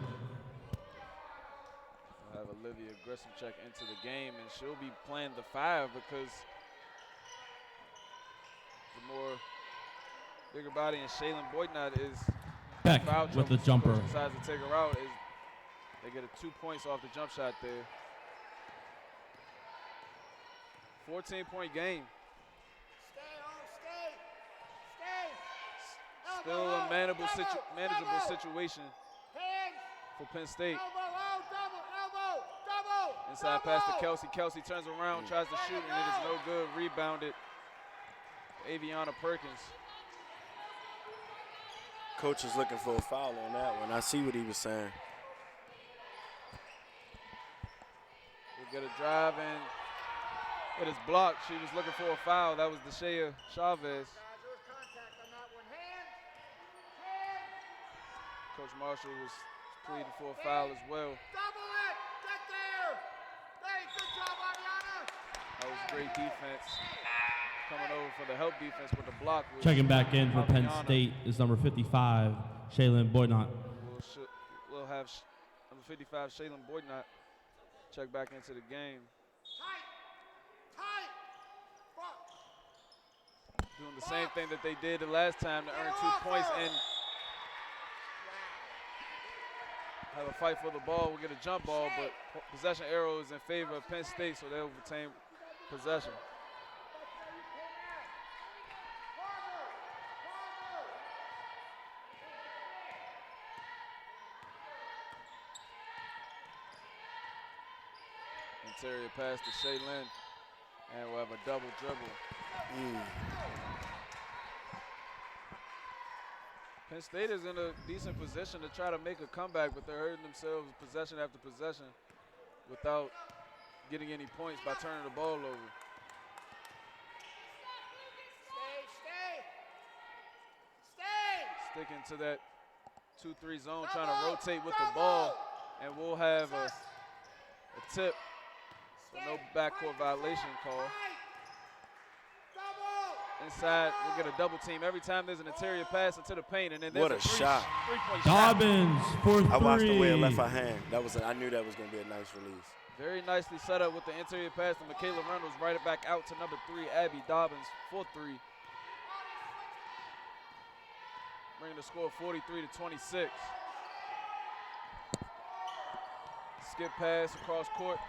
We'll have Olivia Grissom check into the game, and she'll be playing the 5 because the more bigger body and Shaylin Boydnott is Beck foul with trouble. the jumper. Coach decides to take her out. They get a 2 points off the jump shot there. 14-point game. Stay on, stay. Still a manageable situation Hands. for Penn State. Elbow. Double. Inside pass to Kelsey. Kelsey turns around, tries to shoot, and it is no good. Rebounded. Aviana Perkins. Coach is looking for a foul on that one. I see what he was saying. We'll get a drive, and it is blocked. She was looking for a foul. That was Deshae Chavez. There was contact on that one. Hands. Coach Marshall was pleading for a foul as well. Double it. Get there. Hey, good job, Ariana. That was great defense. Coming over for the help defense with the block. Was Checking back in for Penn Aviana. State is number 55, Shaylin Boydnott. We'll have number 55, Shaylin Boydnott, check back into the game. Tight. Fuck. Doing the same thing that they did the last time to earn 2 points and have a fight for the ball. We'll get a jump ball, but possession arrow is in favor of Penn State, so they'll retain possession. Interior pass to Shaylin, and we'll have a double dribble. Penn State is in a decent position to try to make a comeback, but they're hurting themselves possession after possession without getting any points by turning the ball over. Stay. Sticking to that 2-3 zone, trying to rotate with the ball, and we'll have a tip, so no backcourt violation call. inside. We'll get a double team every time there's an interior pass into the paint, and then there's What a shot. three-point shot. Dobbins for 3. I watched the way it left her hand. I knew that was going to be a nice release. Very nicely set up with the interior pass to Michaela Reynolds. Right it back out to number 3, Abby Dobbins for 3. Bringing the score 43-26. Skip pass across court.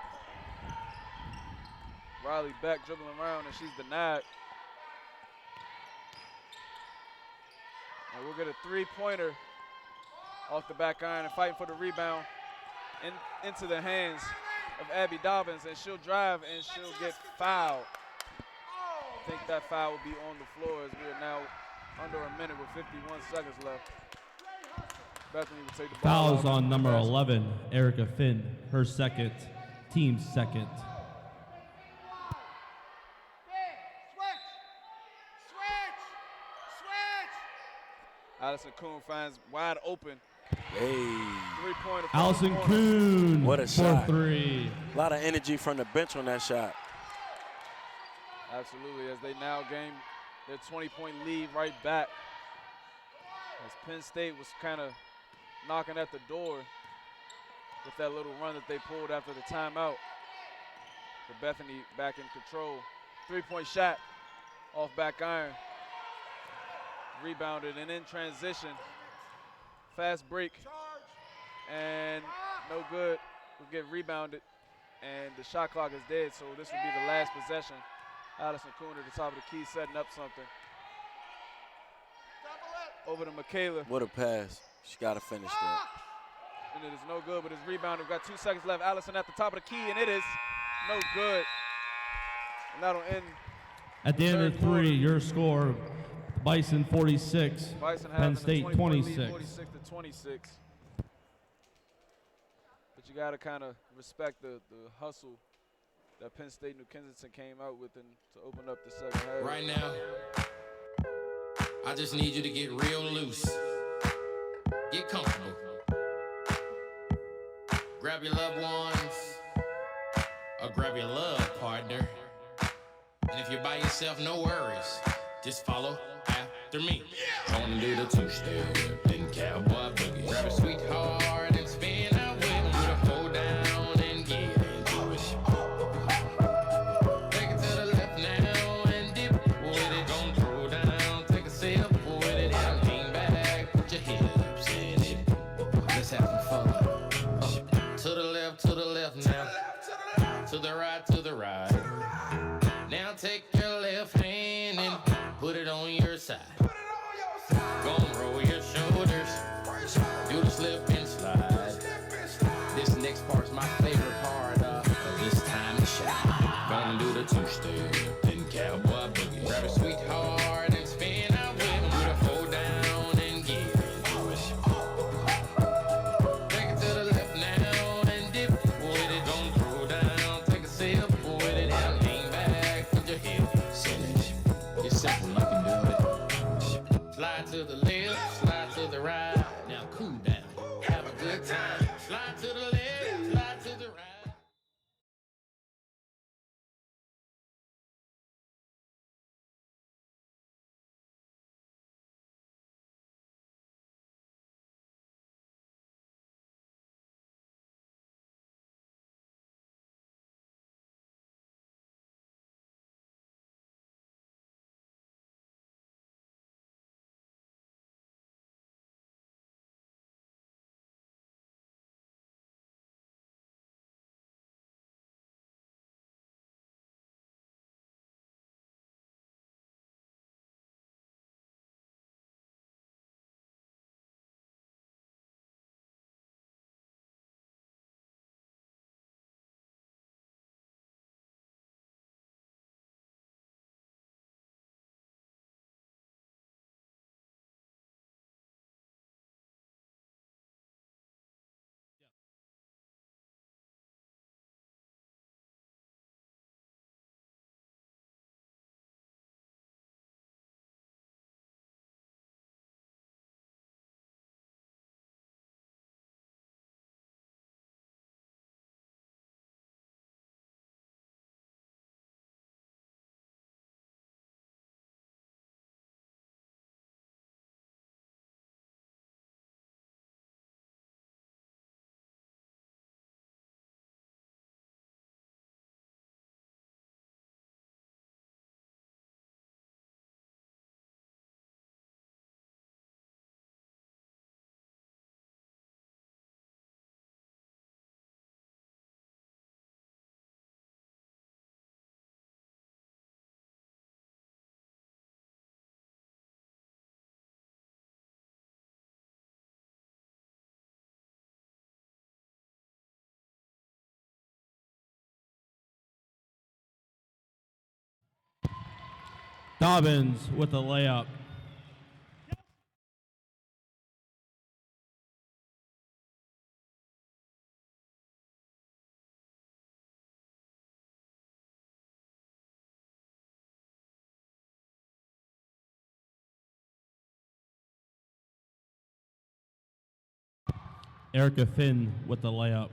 Riley Beck dribbling around and she's denied. And we'll get a 3-pointer off the back iron and fighting for the rebound into the hands of Abby Dobbins, and she'll drive and she'll get fouled. I think that foul will be on the floor as we are now under a minute with 51 seconds left. Bethany will take the ball. Fouls on number 11, Erica Finn, her second, team's second. Allison Kuhn finds wide open. Hey. 3-pointer. Allison Kuhn What a for shot. 3. A lot of energy from the bench on that shot. Absolutely, as they now gain their 20-point lead right back. As Penn State was kind of knocking at the door with that little run that they pulled after the timeout. But Bethany back in control. 3-point shot off back iron. Rebounded and in transition. Fast break. And no good. Will get rebounded. And the shot clock is dead, so this will be the last possession. Allison Kuhn at the top of the key setting up something. Over to Michaela. What a pass. She got to finish that. And it is no good, but it's rebounded. We've got 2 seconds left. Allison at the top of the key, and it is no good. And that'll end. At the end of third quarter. 3, your score, Bison 46, Bison Penn having State a 20-point lead, 26. 46-26. But you got to kind of respect the hustle that Penn State New Kensington came out with and to open up the second half. Right now, I just need you to get real loose. Get comfortable. Grab your loved ones, or grab your love partner. And if you're by yourself, no worries. Just follow after me. Gonna do the 2-step, then cowboy boogie. Grab a sweetheart and spin out with him. Do the hold down and get into it. Take it to the left now and dip with it. Gonna throw down, take a sip with it. And lean back, put your hips in it. Let's have some fun. To the left now. To the right. Now take your left hand and put it on your side. Gonna roll your shoulders. Do the slip and slide. This next part's my favorite part of this time to shine. Gonna do the 2-step, then cowboy boogie. Grab a sweetheart and spin out with him. Do the hold down and get into it. Take it to the left now and dip with it. Gonna throw down, take a sip with it. And lean back, put your hips in it. It's simple, you can do it. Slide to the left, slide to the right. Now cool down, have a good time. Slide to the left, slide to the right. Dobbins with a layup. Erica Finn with the layup.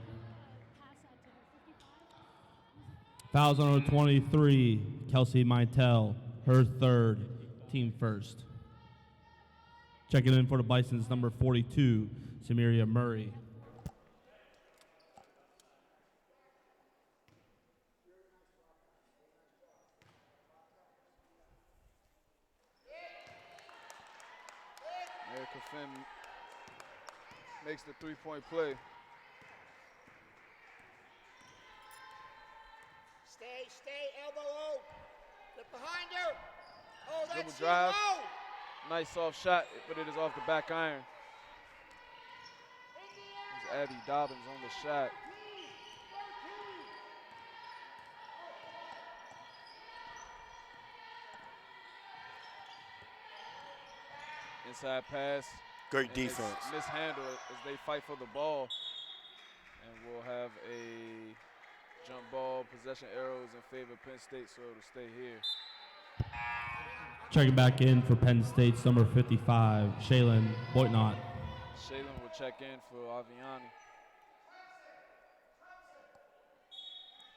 Fouls on 23, Kelsey Mintel, her third, team first. Checking in for the Bisons, number 42, Samaria Murray. Erica Finn makes the three-point play. Stay, elbow O. Look behind her. Oh, Dribble that's drive. low. Nice soft shot, but it is off the back iron. There's Abby Dobbins on the shot. Inside pass. Great and it's defense. mishandled as they fight for the ball. And we'll have a jump ball, possession arrows in favor of Penn State, so it'll stay here. Checking back in for Penn State's number 55, Shaylin Boitnott. Shaylin will check in for Aviani.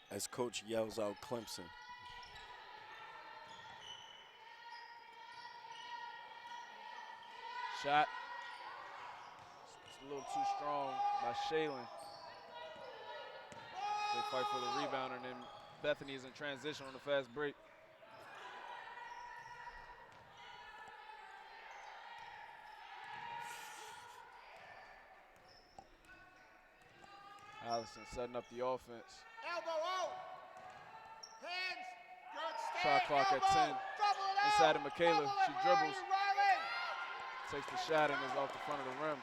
As coach yells out Clemson. Shot. It's a little too strong by Shaylin. They fight for the rebound, and then Bethany is in transition on the fast break. Allison setting up the offense. Elbow O. Hands. Good stay. Shot clock at 10. Double it out. Inside of Michaela. Double She it, dribbles. Riley. Takes the shot and is off the front of the rim.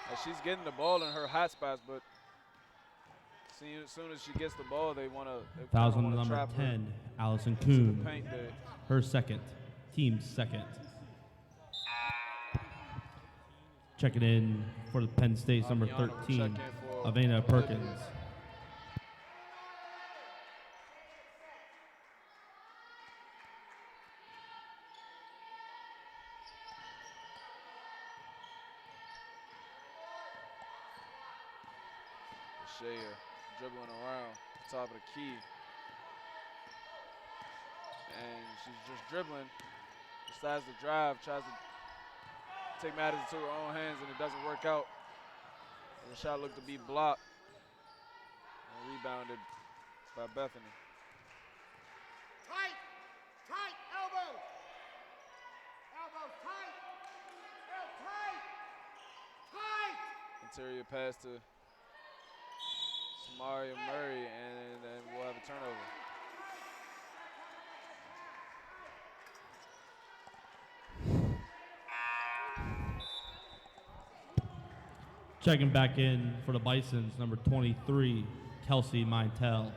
And she's getting the ball in her hot spots, but as soon as she gets the ball, they want to. Fouls on number 10, Allison Kuhn. Paint there. Her second, team second. Checking in for the Penn State's number Aviana will check 13, in for Avena Perkins. Shea dribbling around the top of the key. And she's just dribbling, decides to drive, tries to take matters into her own hands, and it doesn't work out. And the shot looked to be blocked and rebounded by Bethany. Tight. Elbow. Elbow tight. Tight. Interior pass to Samaria Murray, and then we'll have a turnover. Checking back in for the Bisons, number 23, Kelsey Mintel. Just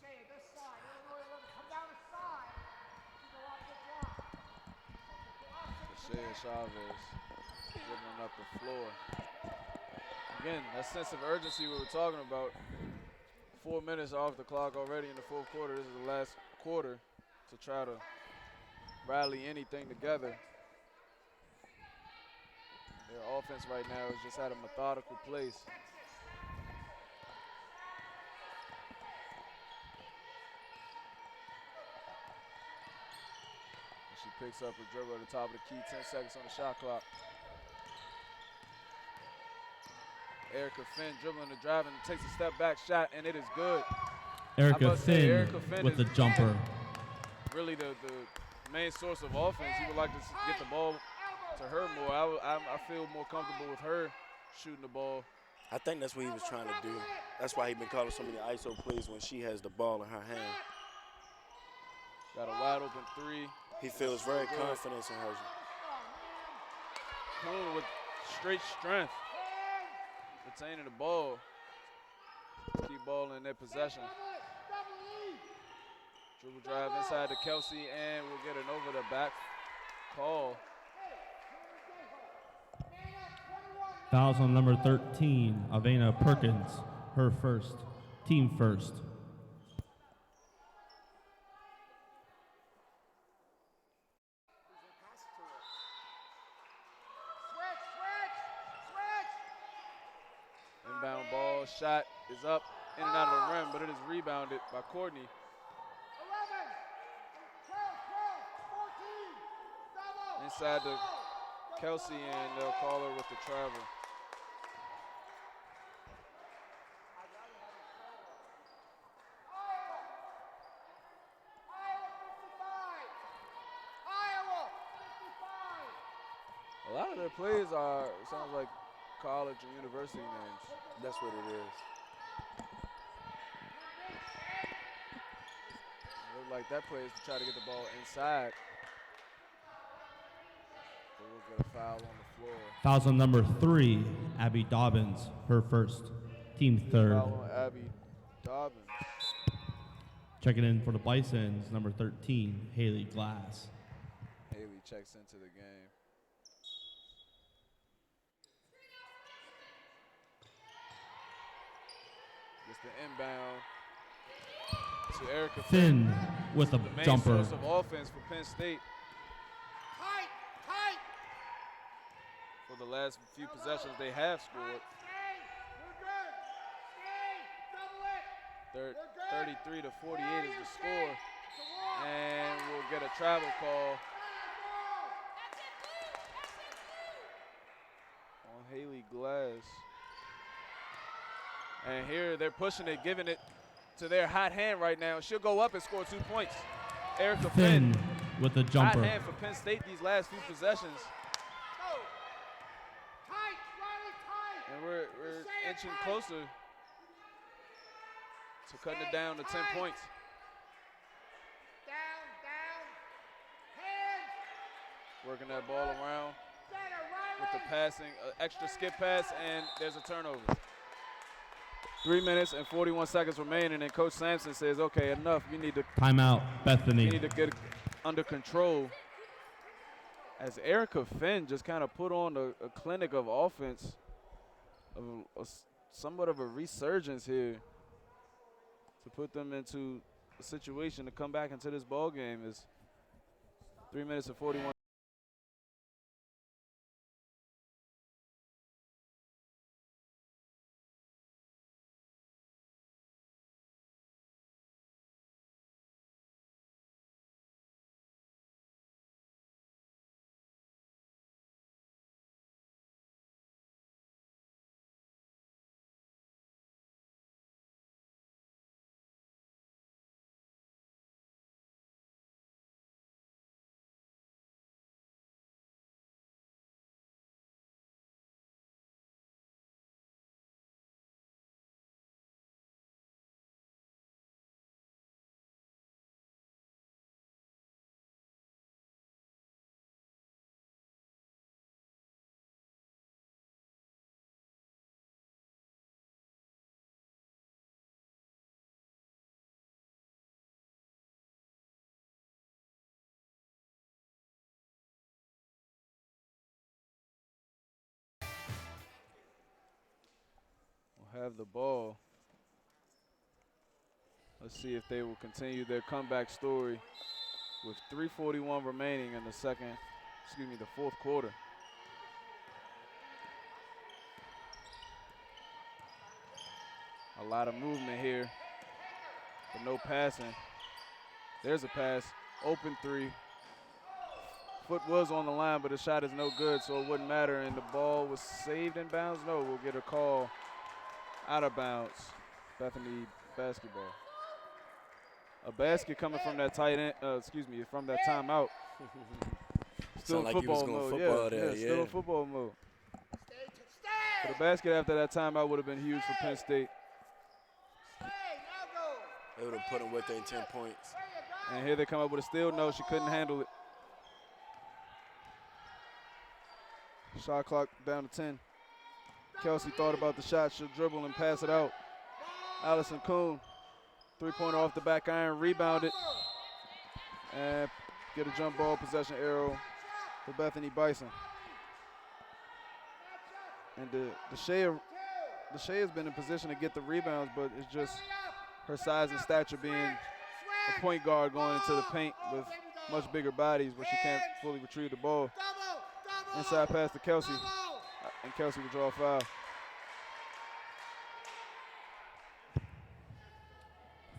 say it this side. Illinois will come down the side. She's a lot of good block. Shea Chavez dribbling up the floor. Again, that sense of urgency we were talking about. 4 minutes off the clock already in the fourth quarter. This is the last quarter to try to rally anything together. Their offense right now is just at a methodical place. And she picks up a dribble at the top of the key, 10 seconds on the shot clock. Erica Finn dribbling the drive and takes a step back shot, and it is good. Erica Finn Erica Finn with the is jumper. Really the main source of offense. He would like to get the ball to her more. I feel more comfortable with her shooting the ball. I think that's what he was trying to do. That's why he's been calling so many ISO plays when she has the ball in her hand. Got a wide open three. He feels very confident in her. Kuhn with straight strength. retaining the ball. Keep ball in their possession. Dribble drive inside to Kelsey, and we'll get an over the back call. Fouls on number 13, Avena Perkins, her first, team first. Inbound ball, shot is up, in and out of the rim, but it is rebounded by Courtney. 11, 12, 14, Inside to Kelsey, and they'll call her with the travel. A lot of their plays are, sounds like college and university names. That's what it is. Look like that play is to try to get the ball inside. But we'll get a foul on the floor. Fouls on number 3, Abby Dobbins, her first, team third. Foul on Abby Dobbins. Checking in for the Bisons, number 13, Haley Glass. Haley checks into the game. Gets the inbound to Erica Finn with a the main jumper. source of offense for Penn State Tight, tight. for the last few possessions they have scored. Stay. We're good. Stay. Double it. 33 to 48 is the score, and we'll get a travel call on Haley Glass. And here they're pushing it, giving it to their hot hand right now. She'll go up and score 2 points. Erica Finn Finn, with a hot jumper. hand for Penn State these last few possessions. Go. Tight, Riley, tight. And we're inching closer to cutting it down to 10 points. Down, down. Hands. Working that ball around Better, with the Riley. passing, extra skip pass, and there's a turnover. 3 minutes and 41 seconds remaining, and Coach Sampson says, okay, enough. You need to Timeout, Bethany. get it under control. As Erica Finn just kind of put on a clinic of offense, of somewhat of a resurgence here to put them into a situation to come back into this ball game. Is 3 minutes and 41. Have the ball. Let's see if they will continue their comeback story with 3:41 remaining in the the fourth quarter. A lot of movement here, but no passing. There's a pass, open three. Foot was on the line, but the shot is no good, so it wouldn't matter, and the ball was saved in bounds. No, we'll get a call out of bounds. Bethany basketball. A basket coming from that tight end, from that timeout. Still in Sound like he was football going mode. football there, Still in football mode. But a basket after that timeout would have been huge for Penn State. They would have put him within 10 points. And here they come up with a steal. No, she couldn't handle it. Shot clock down to 10. Kelsey thought about the shot. She'll dribble and pass it out. Allison Kuhn, three-pointer off the back iron, rebounded, and get a jump ball possession arrow for Bethany Bison. And the Shea has been in position to get the rebounds, but it's just her size and stature being a point guard going into the paint with much bigger bodies where she can't fully retrieve the ball. Inside pass to Kelsey, and Kelsey will draw a foul.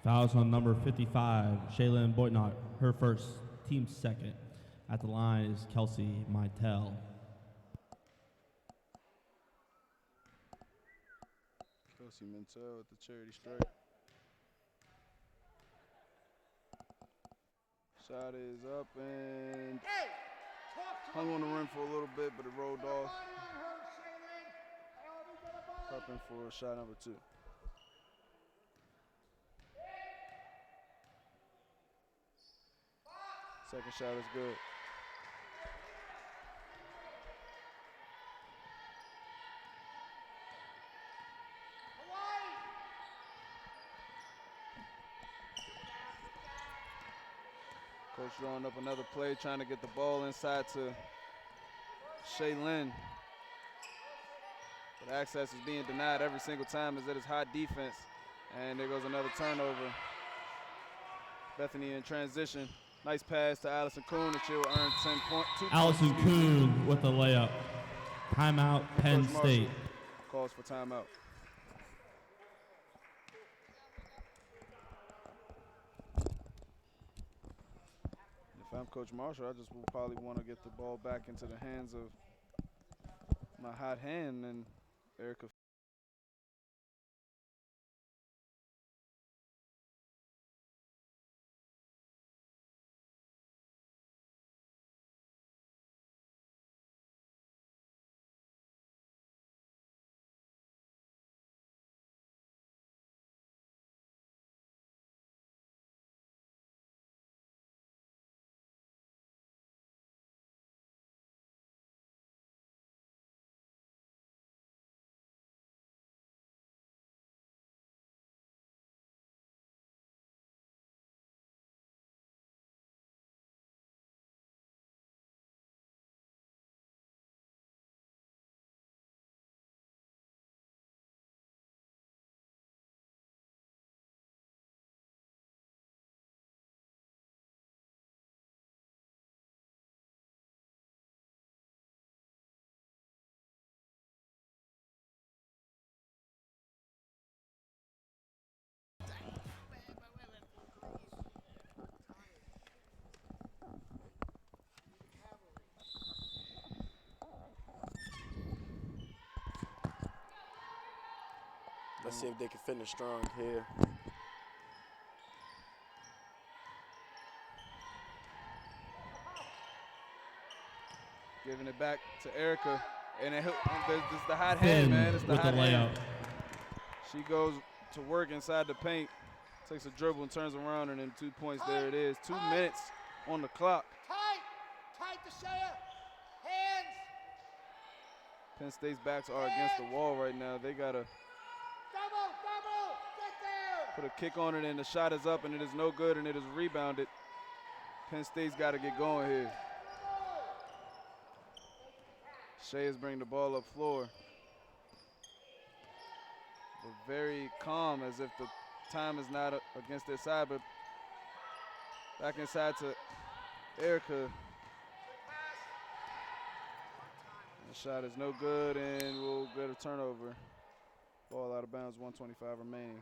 Fouls on number 55, Shaylin Boitnott, her first, team second. At the line is Kelsey Meitel. Kelsey Mintel at the charity stripe. Shot is up and hung on the rim for a little bit, but it rolled off. Prepping for shot number 2. Second shot is good. Coach drawing up another play, trying to get the ball inside to Shaylin. But access is being denied every single time as it is high defense. And there goes another turnover. Bethany in transition. Nice pass to Allison Kuhn, and she'll earn 10 points. Allison Kuhn with the layup. Timeout, Penn State. Calls for timeout. If I'm Coach Marshall, I just will probably want to get the ball back into the hands of my hot hand and Erica. Let's see if they can finish strong here. Giving it back to Erica. And it's the hot Penn hand, man. It's the with the hot hand. layup. She goes to work inside the paint, takes a dribble and turns around, and then 2 points. There it is. 2 minutes on the clock. Tight to Shea. Hands. Penn State's backs are against the wall right now. They got to Double. Get there. put a kick on it, and the shot is up, and it is no good, and it is rebounded. Penn State's got to get going here. Shea is bringing the ball up floor. But very calm, as if the time is not against their side, but back inside to Erica. The shot is no good, and we'll get a turnover. Ball out of bounds, 1:25 remaining.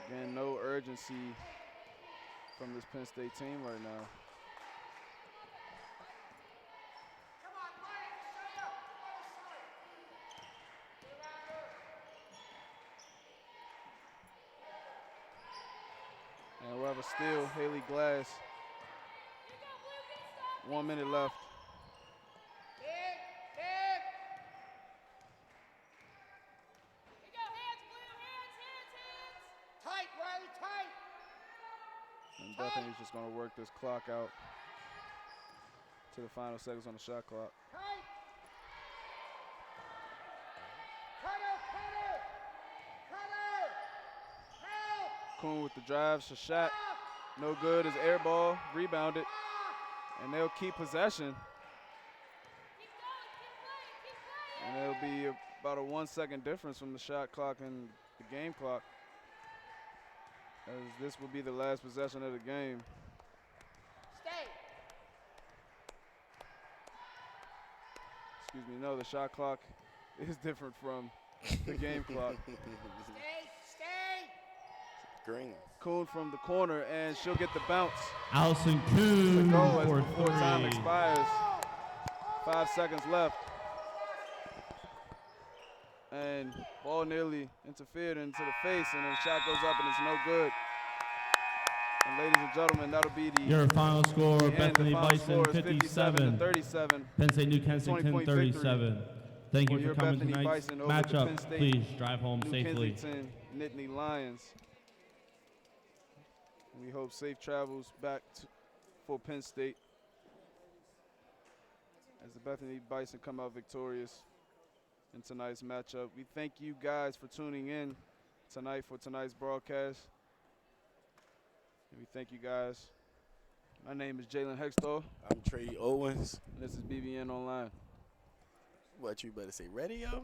Again, no urgency from this Penn State team right now. And we'll have a steal, Haley Glass. 1 minute left. Tight, Riley, tight. And Bethany's just going to work this clock out. to the final seconds on the shot clock. Tight. Cutter, cutter. Cutter. Help. Kuhn with the drive, Shashat, no good, is air ball, rebounded, and they'll keep possession. And it'll be about a 1 second difference from the shot clock and the game clock, as this will be the last possession of the game. Stay. Excuse me, no, the shot clock is different from the game clock. Stay. Stay. Green. Kuhn from the corner, and she'll get the bounce. Allison The Kuhn goal as for before time 3. expires. 5 seconds left. And ball nearly interfered into the face, and the shot goes up, and it's no good. And ladies and gentlemen, that'll be the Your final score, the end. Bethany The final Bison score is 57 to 37. Penn State New Kensington 20-point victory 37. Thank for you for your coming Bethany tonight's Bison over the Penn matchup. State Please drive home New safely. Kensington Nittany Lions. We hope safe travels back for Penn State as the Bethany Bison come out victorious in tonight's matchup. We thank you guys for tuning in tonight for tonight's broadcast. And we thank you guys. My name is Jalen Hextall, I'm Trey Owens. and this is BBN Online. What you better say, radio?